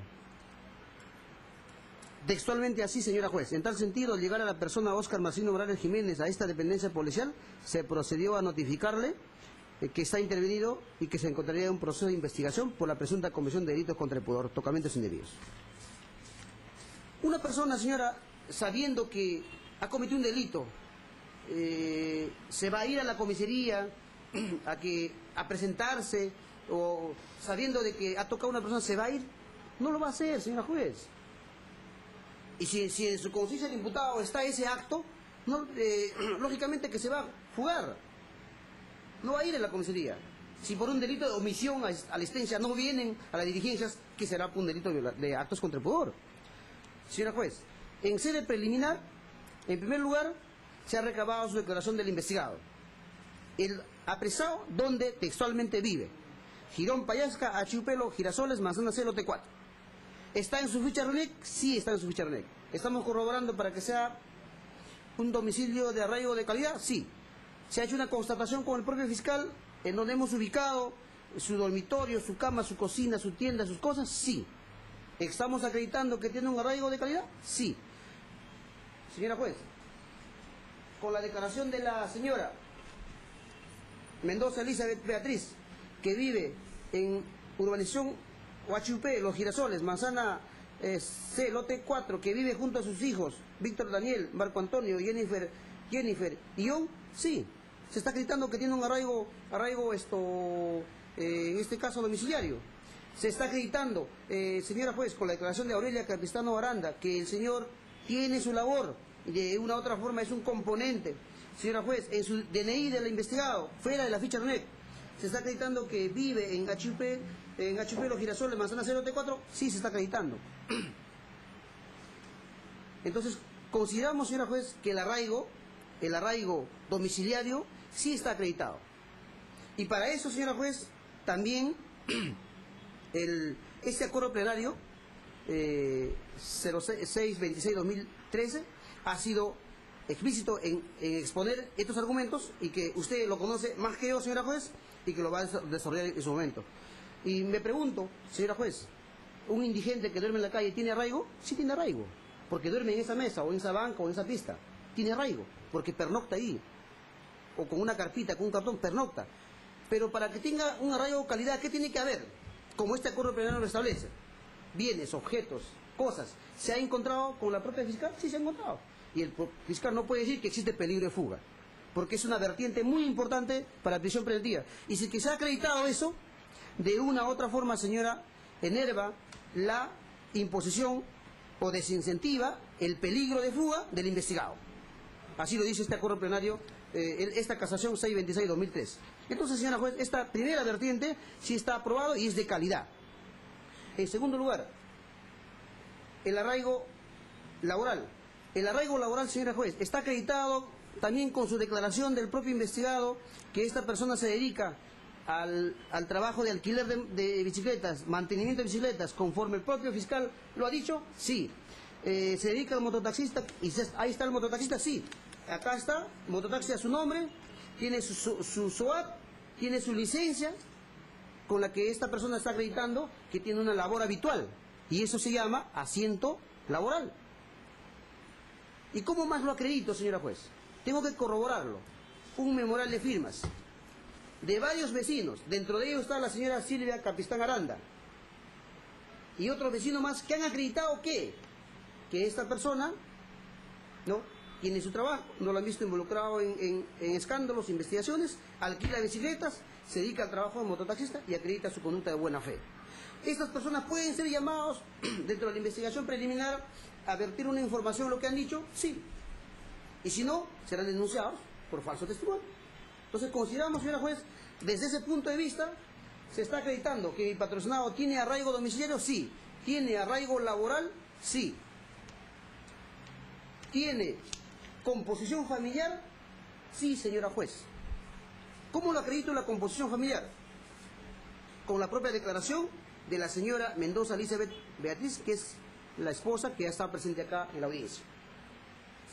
textualmente así, señora juez: en tal sentido, al llegar a la persona Óscar Marcelino Morales Jiménez a esta dependencia policial, se procedió a notificarle que está intervenido y que se encontraría en un proceso de investigación por la presunta comisión de delitos contra el pudor, tocamientos indebidos. Una persona, señora, sabiendo que ha cometido un delito, se va a ir a la comisaría a presentarse, o sabiendo de que ha tocado a una persona, se va a ir, no lo va a hacer, señora juez. Y si en su conciencia del imputado está ese acto, no, lógicamente que se va a fugar, no va a ir a la comisaría. Si por un delito de omisión a la instancia no vienen a las diligencias, ¿qué será por un delito de actos contra el pudor? Señora juez, en sede preliminar, en primer lugar, se ha recabado su declaración del investigado. El apresado, donde textualmente vive. Girón Payasca, Achupelo, Girasoles, Manzana C, lote 4. ¿Está en su ficha RENEC? Sí, está en su ficha RENEC. ¿Estamos corroborando para que sea un domicilio de arraigo de calidad? Sí. ¿Se ha hecho una constatación con el propio fiscal en donde hemos ubicado su dormitorio, su cama, su cocina, su tienda, sus cosas? Sí. ¿Estamos acreditando que tiene un arraigo de calidad? Sí. Señora juez, con la declaración de la señora Mendoza Elizabeth Beatriz, que vive en urbanización Huachupé, Los Girasoles, Manzana C, lote 4, que vive junto a sus hijos, Víctor Daniel, Marco Antonio, Jennifer y yo, sí, se está acreditando que tiene un arraigo en este caso domiciliario. Se está acreditando, señora juez, con la declaración de Aurelia Capistano Aranda, que el señor tiene su labor, de una u otra forma es un componente. Señora juez, en su DNI del investigado, fuera de la ficha RENEC, se está acreditando que vive en Achupé, Los Girasoles, Manzana 0T4, sí se está acreditando. Entonces, consideramos, señora juez, que el arraigo domiciliario sí está acreditado. Y para eso, señora juez, también este acuerdo plenario 0626-2013 ha sido explícito en exponer estos argumentos, y que usted lo conoce más que yo, señora juez, y que lo va a desarrollar en su momento. Y me pregunto, señora juez, ¿un indigente que duerme en la calle tiene arraigo? Sí tiene arraigo, porque duerme en esa mesa, o en esa banca, o en esa pista. Tiene arraigo, porque pernocta ahí, o con una carpita, con un cartón, pernocta. Pero para que tenga un arraigo de calidad, ¿qué tiene que haber? Como este acuerdo plenario lo establece. Bienes, objetos, cosas. ¿Se ha encontrado con la propia fiscal? Sí se ha encontrado. Y el fiscal no puede decir que existe peligro de fuga, porque es una vertiente muy importante para la prisión preventiva. Y si que se ha acreditado eso, de una u otra forma, señora, enerva la imposición o desincentiva el peligro de fuga del investigado. Así lo dice este acuerdo plenario, esta casación 626-2003. Entonces, señora juez, esta primera vertiente sí está aprobado y es de calidad. En segundo lugar, el arraigo laboral. El arraigo laboral, señora juez, está acreditado también con su declaración del propio investigado, que esta persona se dedica al trabajo de alquiler de bicicletas, mantenimiento de bicicletas, conforme el propio fiscal lo ha dicho. Sí. Se dedica al mototaxista, y ahí está el mototaxista, sí. Acá está, mototaxi a su nombre, tiene su SOAT, tiene su licencia, con la que esta persona está acreditando que tiene una labor habitual, y eso se llama asiento laboral. ¿Y cómo más lo acredito, señora juez? Tengo que corroborarlo. Un memorial de firmas de varios vecinos, dentro de ellos está la señora Silvia Capistán Aranda, y otros vecinos más que han acreditado que esta persona, ¿no?, tiene su trabajo, no lo han visto involucrado en escándalos, investigaciones, alquila bicicletas, se dedica al trabajo de mototaxista y acredita su conducta de buena fe. Estas personas pueden ser llamados dentro de la investigación preliminar a vertir una información, lo que han dicho, sí. Y si no, serán denunciados por falso testimonio. Entonces consideramos, señora juez, desde ese punto de vista, se está acreditando que el patrocinado tiene arraigo domiciliario, sí. Tiene arraigo laboral, sí. ¿Tiene composición familiar? Sí, señora juez. ¿Cómo lo acredito la composición familiar? Con la propia declaración de la señora Mendoza Elizabeth Beatriz, que es la esposa que ya está presente acá en la audiencia.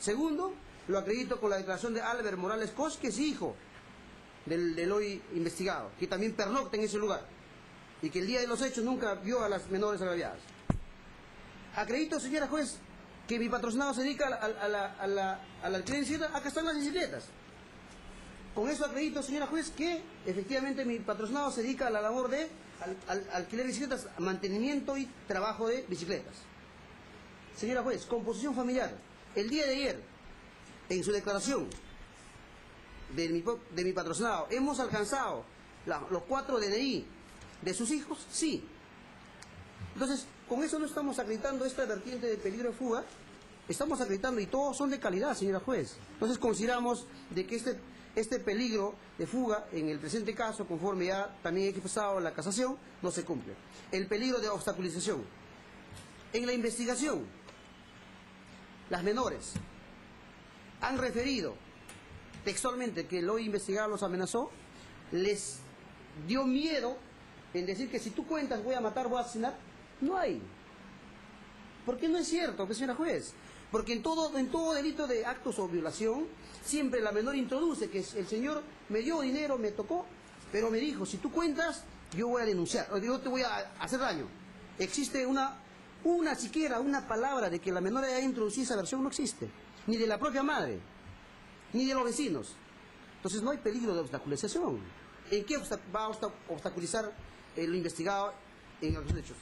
Segundo, lo acredito con la declaración de Albert Morales Cos, que es hijo del hoy investigado, que también pernocta en ese lugar, y que el día de los hechos nunca vio a las menores agraviadas. Acredito, señora juez, que mi patrocinado se dedica al alquiler de bicicletas. Acá están las bicicletas. Con eso acredito, señora juez, que efectivamente mi patrocinado se dedica a la labor de alquiler de bicicletas, mantenimiento y trabajo de bicicletas. Señora juez, composición familiar. El día de ayer, en su declaración de mi patrocinado, ¿hemos alcanzado los 4 DNI de sus hijos? Sí. Entonces, con eso no estamos acreditando esta vertiente de peligro de fuga, estamos acreditando, y todos son de calidad, señora juez. Entonces consideramos de que este peligro de fuga, en el presente caso, conforme ya también he expresado la casación, no se cumple. El peligro de obstaculización. En la investigación, las menores han referido textualmente que el hoy investigado los amenazó, les dio miedo en decir que si tú cuentas voy a matar, voy a asesinar, no hay. ¿Por qué no es cierto, señora juez? Porque en todo delito de actos o violación, siempre la menor introduce que el señor me dio dinero, me tocó, pero me dijo, si tú cuentas, yo voy a denunciar, o yo te voy a hacer daño. Existe siquiera una palabra de que la menor haya introducido esa versión, no existe. Ni de la propia madre, ni de los vecinos. Entonces no hay peligro de obstaculización. ¿En qué va a obstaculizar lo investigado en los hechos?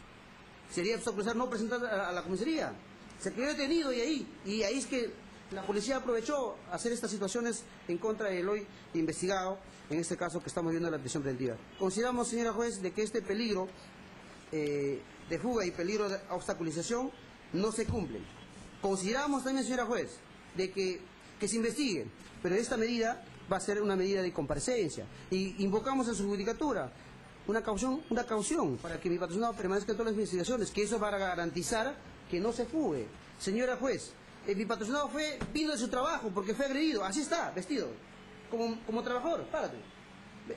Sería obstaculizar no presentar a la comisaría. Se quedó detenido y ahí es que la policía aprovechó hacer estas situaciones en contra del hoy investigado, en este caso que estamos viendo la prisión preventiva. Consideramos, señora juez, de que este peligro de fuga y peligro de obstaculización no se cumplen. Consideramos también, señora juez, de que se investigue, pero esta medida va a ser una medida de comparecencia. Y invocamos a su judicatura una caución para que mi patrocinado permanezca en todas las investigaciones, que eso va a garantizar que no se fugue. Señora juez, mi patrocinado vino de su trabajo porque fue agredido, así está, vestido, como trabajador, párate.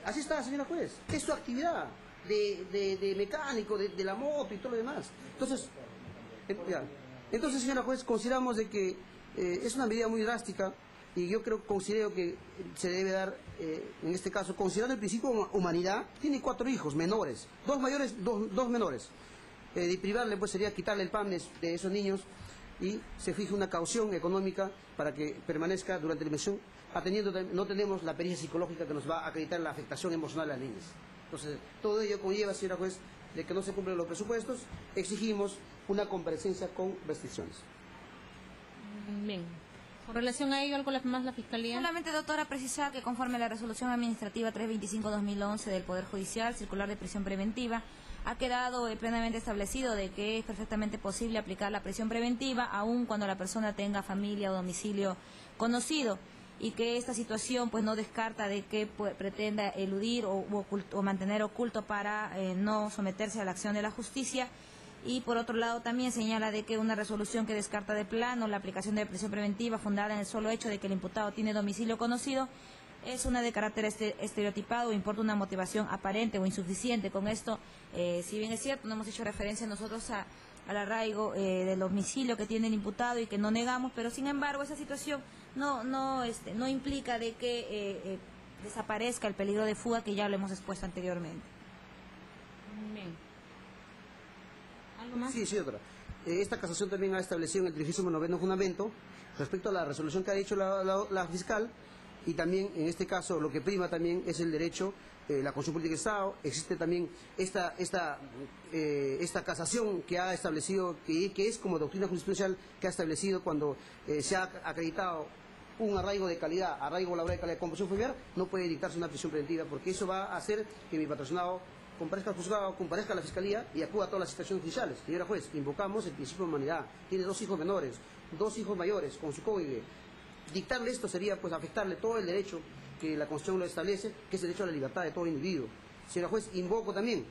Así está, señora juez, es su actividad de mecánico, de la moto y todo lo demás. Entonces, señora juez, consideramos de que es una medida muy drástica y yo considero que se debe dar, en este caso, considerando el principio de humanidad, tiene 4 hijos menores, 2 mayores, 2 menores. De privarle, pues sería quitarle el pan de esos niños y se fije una caución económica para que permanezca durante la inversión, no tenemos la pericia psicológica que nos va a acreditar la afectación emocional a las niñas. Entonces, todo ello conlleva, señora juez, de que no se cumplen los presupuestos, exigimos una comparecencia con restricciones.
Bien. ¿Con relación a ello algo más la Fiscalía?
Solamente, doctora, precisar que conforme a la resolución administrativa 325-2011 del Poder Judicial, circular de prisión preventiva, ha quedado plenamente establecido de que es perfectamente posible aplicar la prisión preventiva aun cuando la persona tenga familia o domicilio conocido, y que esta situación pues no descarta de que pretenda eludir o mantener oculto para no someterse a la acción de la justicia. Y por otro lado también señala de que una resolución que descarta de plano la aplicación de prisión preventiva fundada en el solo hecho de que el imputado tiene domicilio conocido es una de carácter estereotipado o importa una motivación aparente o insuficiente. Con esto, si bien es cierto, no hemos hecho referencia nosotros al arraigo del domicilio que tiene el imputado y que no negamos, pero sin embargo esa situación no implica de que desaparezca el peligro de fuga que ya lo hemos expuesto anteriormente.
Bien. ¿Algo más?
Sí, doctora. Esta casación también ha establecido en el 39º fundamento respecto a la resolución que ha dicho la fiscal, y también en este caso lo que prima también es el derecho, la Constitución Política de Estado. Existe también esta casación que ha establecido, que es como doctrina jurisprudencial, que ha establecido cuando se ha acreditado un arraigo de calidad, arraigo laboral de calidad de composición familiar, no puede dictarse una prisión preventiva, porque eso va a hacer que mi patrocinado comparezca al juzgado, comparezca a la fiscalía y acuda a todas las situaciones judiciales. Señora juez, invocamos el principio de humanidad. Tiene 2 hijos menores, 2 hijos mayores con su cónyuge. Dictarle esto sería pues afectarle todo el derecho que la Constitución lo establece, que es el derecho a la libertad de todo individuo. Señora juez, invoco también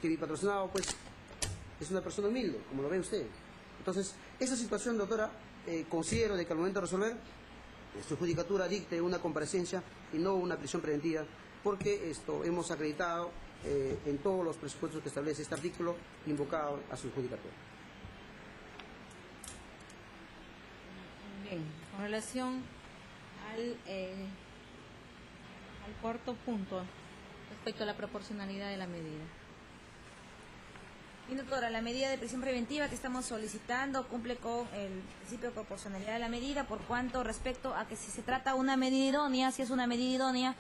que mi patrocinado pues es una persona humilde, como lo ve usted. Entonces, esa situación, doctora, considero de que al momento de resolver, su judicatura dicte una comparecencia y no una prisión preventiva, porque hemos acreditado en todos los presupuestos que establece este artículo invocado a su judicatura.
Bien, con relación al cuarto punto respecto a la proporcionalidad de la medida.
Y doctora, la medida de prisión preventiva que estamos solicitando cumple con el principio de proporcionalidad de la medida, por cuanto respecto a que si se trata de una medida idónea, si es una medida idónea,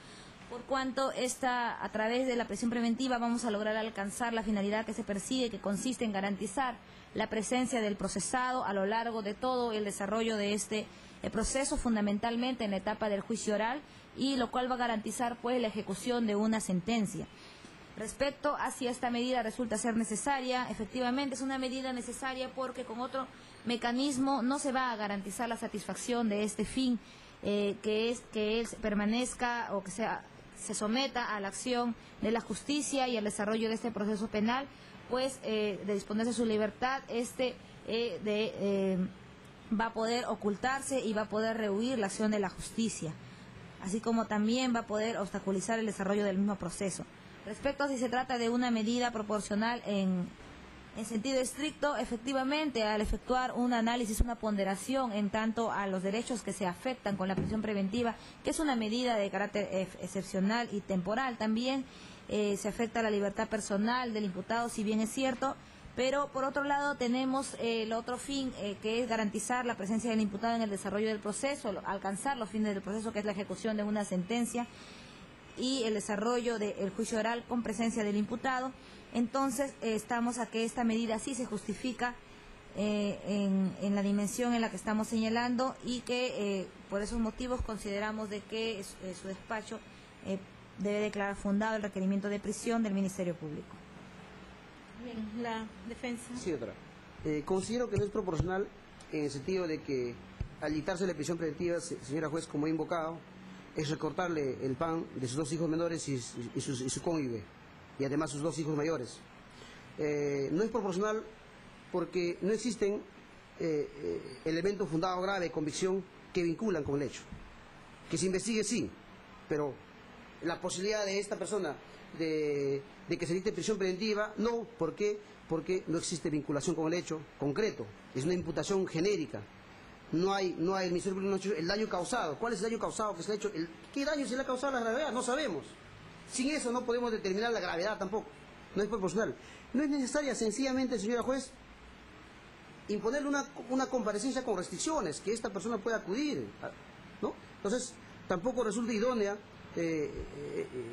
por cuanto a través de la prisión preventiva vamos a lograr alcanzar la finalidad que se persigue, que consiste en garantizar la presencia del procesado a lo largo de todo el desarrollo de este proceso, fundamentalmente en la etapa del juicio oral, y lo cual va a garantizar pues la ejecución de una sentencia. Respecto a si esta medida resulta ser necesaria, efectivamente es una medida necesaria porque con otro mecanismo no se va a garantizar la satisfacción de este fin, que él permanezca o que se someta a la acción de la justicia y al desarrollo de este proceso penal, pues de disponerse de su libertad, va a poder ocultarse y va a poder rehuir la acción de la justicia, así como también va a poder obstaculizar el desarrollo del mismo proceso. Respecto a si se trata de una medida proporcional en sentido estricto, efectivamente, al efectuar un análisis, una ponderación en tanto a los derechos que se afectan con la prisión preventiva, que es una medida de carácter excepcional y temporal, también se afecta la libertad personal del imputado, si bien es cierto, pero por otro lado tenemos el otro fin, que es garantizar la presencia del imputado en el desarrollo del proceso, alcanzar los fines del proceso, que es la ejecución de una sentencia y el desarrollo del juicio oral con presencia del imputado. Entonces, estamos a que esta medida sí se justifica en la dimensión en la que estamos señalando y que por esos motivos consideramos de que su despacho debe declarar fundado el requerimiento de prisión del Ministerio Público.
Bien, la defensa.
Sí, doctora. Considero que no es proporcional en el sentido de que al dictarse la prisión preventiva, señora juez, como he invocado, es recortarle el pan de sus 2 hijos menores y su cónyuge, y además sus 2 hijos mayores. No es proporcional porque no existen elementos fundados graves de convicción que vinculan con el hecho. Que se investigue, sí, pero la posibilidad de esta persona de que se dicte prisión preventiva, no. ¿Por qué? Porque no existe vinculación con el hecho concreto, es una imputación genérica. No hay el Ministerio Público, no ha hecho el daño causado. ¿Cuál es el daño causado que se le ha hecho? ¿Qué daño se le ha causado a la gravedad? No sabemos. Sin eso no podemos determinar la gravedad tampoco. No es proporcional. No es necesaria, sencillamente, señora juez, imponerle una comparecencia con restricciones, que esta persona pueda acudir, ¿no? Entonces, tampoco resulta idónea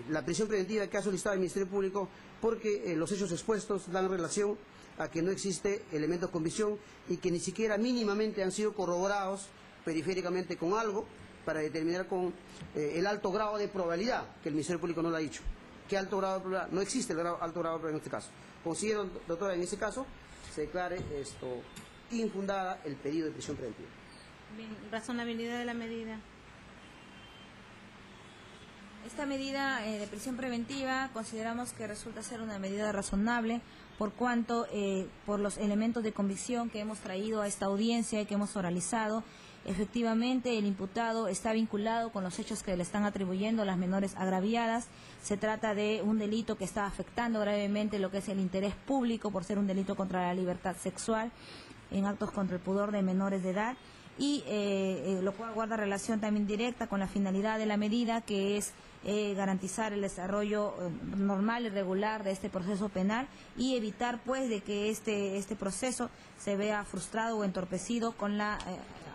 la prisión preventiva que ha solicitado el Ministerio Público, porque los hechos expuestos dan relación a que no existe elementos de convicción y que ni siquiera mínimamente han sido corroborados periféricamente con algo para determinar con el alto grado de probabilidad, que el Ministerio Público no lo ha dicho. ¿Qué alto grado de probabilidad? No existe el alto grado de probabilidad en este caso. Considero, doctora, en ese caso se declare infundada el pedido de prisión preventiva.
Bien, razonabilidad de la medida.
Esta medida de prisión preventiva consideramos que resulta ser una medida razonable por cuanto, por los elementos de convicción que hemos traído a esta audiencia y que hemos oralizado, efectivamente el imputado está vinculado con los hechos que le están atribuyendo las menores agraviadas. Se trata de un delito que está afectando gravemente lo que es el interés público por ser un delito contra la libertad sexual en actos contra el pudor de menores de edad, y lo cual guarda relación también directa con la finalidad de la medida, que es garantizar el desarrollo normal y regular de este proceso penal y evitar pues de que este proceso se vea frustrado o entorpecido con la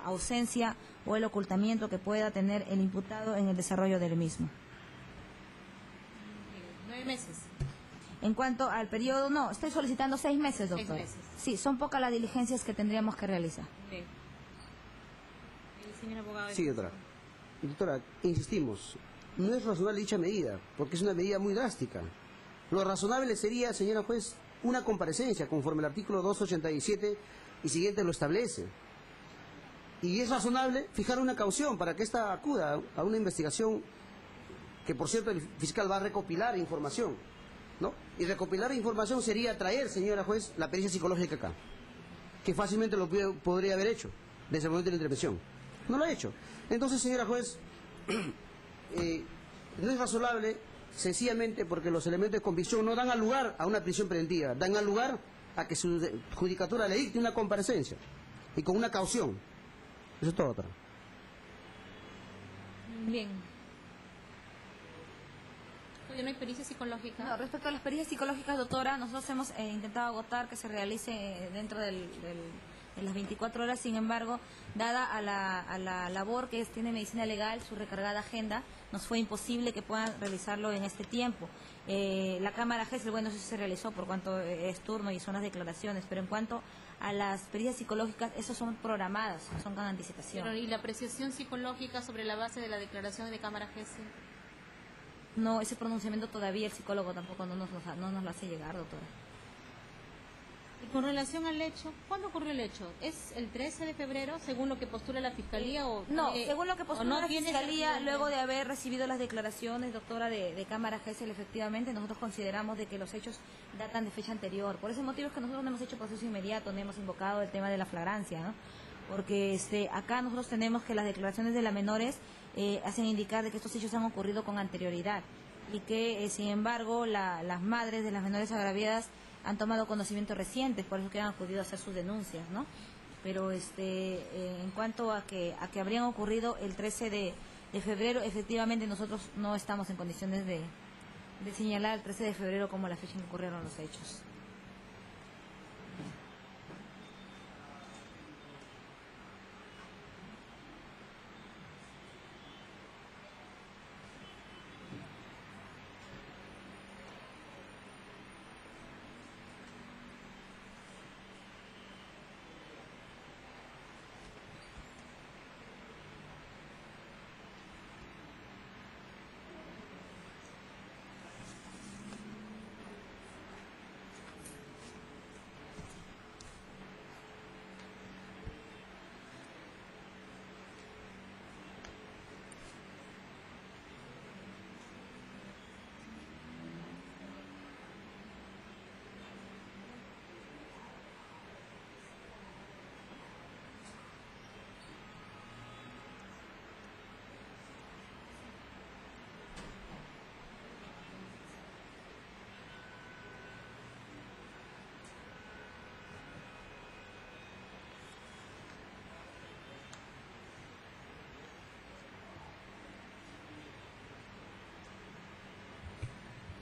ausencia o el ocultamiento que pueda tener el imputado en el desarrollo del mismo.
9 meses.
En cuanto al periodo, no, estoy solicitando 6 meses, doctor.
6 meses.
Sí, son pocas las diligencias que tendríamos que realizar.
Bien. El señor abogado.
Sí, doctora. Doctora, insistimos, no es razonable dicha medida, porque es una medida muy drástica. Lo razonable sería, señora juez, una comparecencia, conforme el artículo 287 y siguiente lo establece. Y es razonable fijar una caución para que ésta acuda a una investigación que, por cierto, el fiscal va a recopilar información, ¿no? Y recopilar información sería traer, señora juez, la pericia psicológica acá, que fácilmente lo podría haber hecho desde el momento de la intervención. No lo ha hecho. Entonces, señora juez, no es razonable sencillamente porque los elementos de convicción no dan al lugar a una prisión preventiva, dan al lugar a que su judicatura le dicte una comparecencia y con una caución. Eso es todo, doctora.
Bien. Oye, ¿no hay pericia psicológica?
No, respecto a las pericias psicológicas, doctora, nosotros hemos intentado agotar que se realice dentro de las 24 horas. Sin embargo, dada a la labor que tiene medicina legal, su recargada agenda, nos fue imposible que puedan realizarlo en este tiempo. La Cámara GESEL, bueno, eso se realizó por cuanto es turno y son las declaraciones, pero en cuanto a las pericias psicológicas, esas son programadas, son con anticipación.
Pero, ¿y la apreciación psicológica sobre la base de la declaración de Cámara GESEL?
No, ese pronunciamiento todavía el psicólogo tampoco no nos lo hace llegar, doctora.
Y con relación al hecho, ¿cuándo ocurrió el hecho? ¿Es el 13 de febrero, según lo que postula la Fiscalía?
No, según lo que postula la Fiscalía, luego
de
de haber recibido las declaraciones, doctora, de Cámara GESEL, efectivamente, nosotros consideramos de que los hechos datan de fecha anterior. Por ese motivo es que nosotros no hemos hecho proceso inmediato, no hemos invocado el tema de la flagrancia, ¿no? porque acá nosotros tenemos que las declaraciones de las menores hacen indicar de que estos hechos han ocurrido con anterioridad y que, sin embargo, las madres de las menores agraviadas han tomado conocimiento reciente, por eso que han acudido a hacer sus denuncias, ¿no? Pero en cuanto a que habrían ocurrido el 13 de febrero, efectivamente nosotros no estamos en condiciones de señalar el 13 de febrero como la fecha en que ocurrieron los hechos.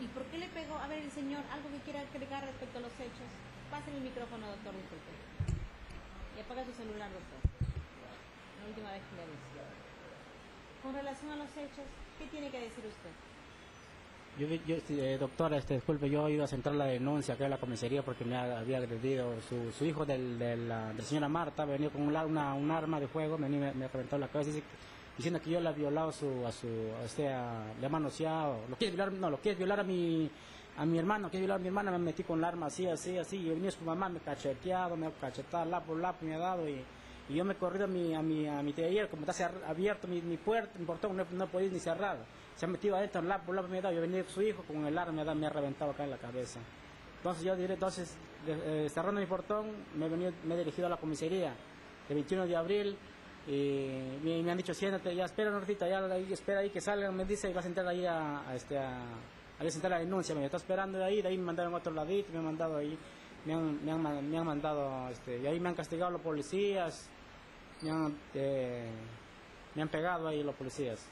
¿Y por qué le pegó? A ver, el señor, algo que quiera agregar respecto a los hechos. Pásenle el micrófono, doctor, disculpe. Y apaga su celular, doctor. La última vez que le aviso. Con relación a los hechos, ¿qué tiene que decir usted?
Doctora, disculpe, yo he ido a centrar la denuncia acá en la comisaría porque me había agredido su hijo de la señora Marta, venido con un arma de fuego, me ha reventado la cabeza, diciendo que yo le he violado le he manoseado, lo quiere violar a mi hermano, me metí con el arma así, y venía su mamá, me ha cacheteado, me ha cachetado, lapo, me ha dado, y yo me he corrido a mi taller, como está abierto mi puerta, mi portón, no he podido ni cerrar, se ha metido adentro, lapo, me ha dado, yo venía con su hijo, con el arma me ha reventado acá en la cabeza. Entonces cerrando mi portón, me he dirigido a la comisaría, el 21 de abril, y me han dicho, siéntate, ya espera un ratito, espera ahí que salgan, me dice, y vas a entrar ahí a presentar la denuncia, me está esperando de ahí me mandaron a otro ladito, me han mandado ahí, me han mandado, y ahí me han castigado los policías, me han pegado ahí los policías.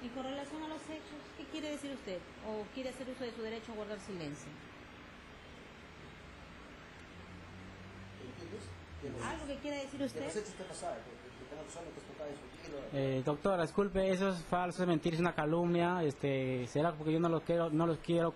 Y con relación a los hechos, ¿qué quiere decir usted? ¿O quiere hacer uso de su derecho a guardar silencio? ¿Algo que quiera decir usted?
Doctora, disculpe, eso es falso, es mentira, es una calumnia. Será porque yo no los quiero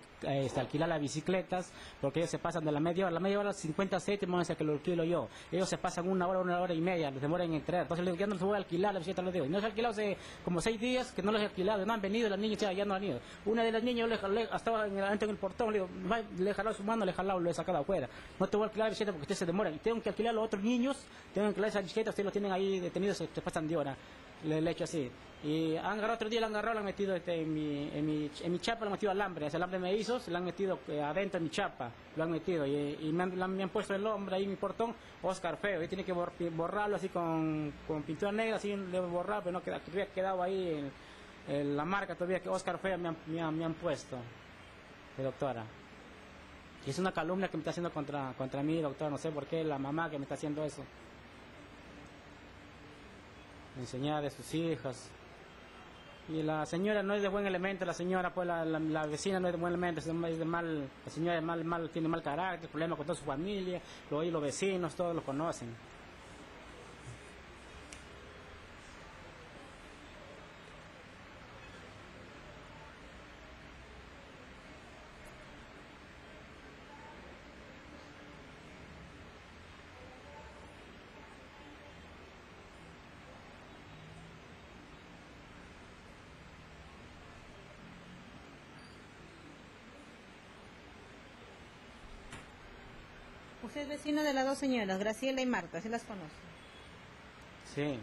alquilar las bicicletas, porque ellos se pasan de la media hora 50 céntimos que lo alquilo yo. Ellos se pasan una hora y media, les demoran en entregar. Entonces les digo, ya no les voy a alquilar la bicicleta, les digo. No les he alquilado hace como 6 días que no les he alquilado, no han venido, las niñas ya no han ido. Una de las niñas estaba adentro en el portón, le he jalado su mano, lo he sacado afuera. No te voy a alquilar la bicicleta porque usted se demora. Y tengo que alquilar a los otros niños, tengo que alquilar esa bicicleta, ustedes los tienen ahí detenidos, se pasan de hora. Le he hecho así. Y han agarrado otro día, lo han metido en mi chapa, lo han metido alambre. Ese alambre me hizo, se lo han metido adentro de mi chapa, lo han metido. Y me han puesto el nombre ahí en mi portón, Oscar Feo. Y tiene que borrarlo así con pintura negra, así le he borrado, pero no había quedado ahí la marca todavía que Oscar Feo me han puesto, doctora. Y es una calumnia que me está haciendo contra mí, doctora, no sé por qué, la mamá que me está haciendo eso. Enseñar de sus hijas. Y la señora no es de buen elemento, la señora, pues la vecina no es de buen elemento, es de mal, la señora es tiene mal carácter, problemas con toda su familia, los vecinos, todos lo conocen.
Usted es vecino de las dos señoras, Graciela y Marta, ¿se las conoce?
Sí.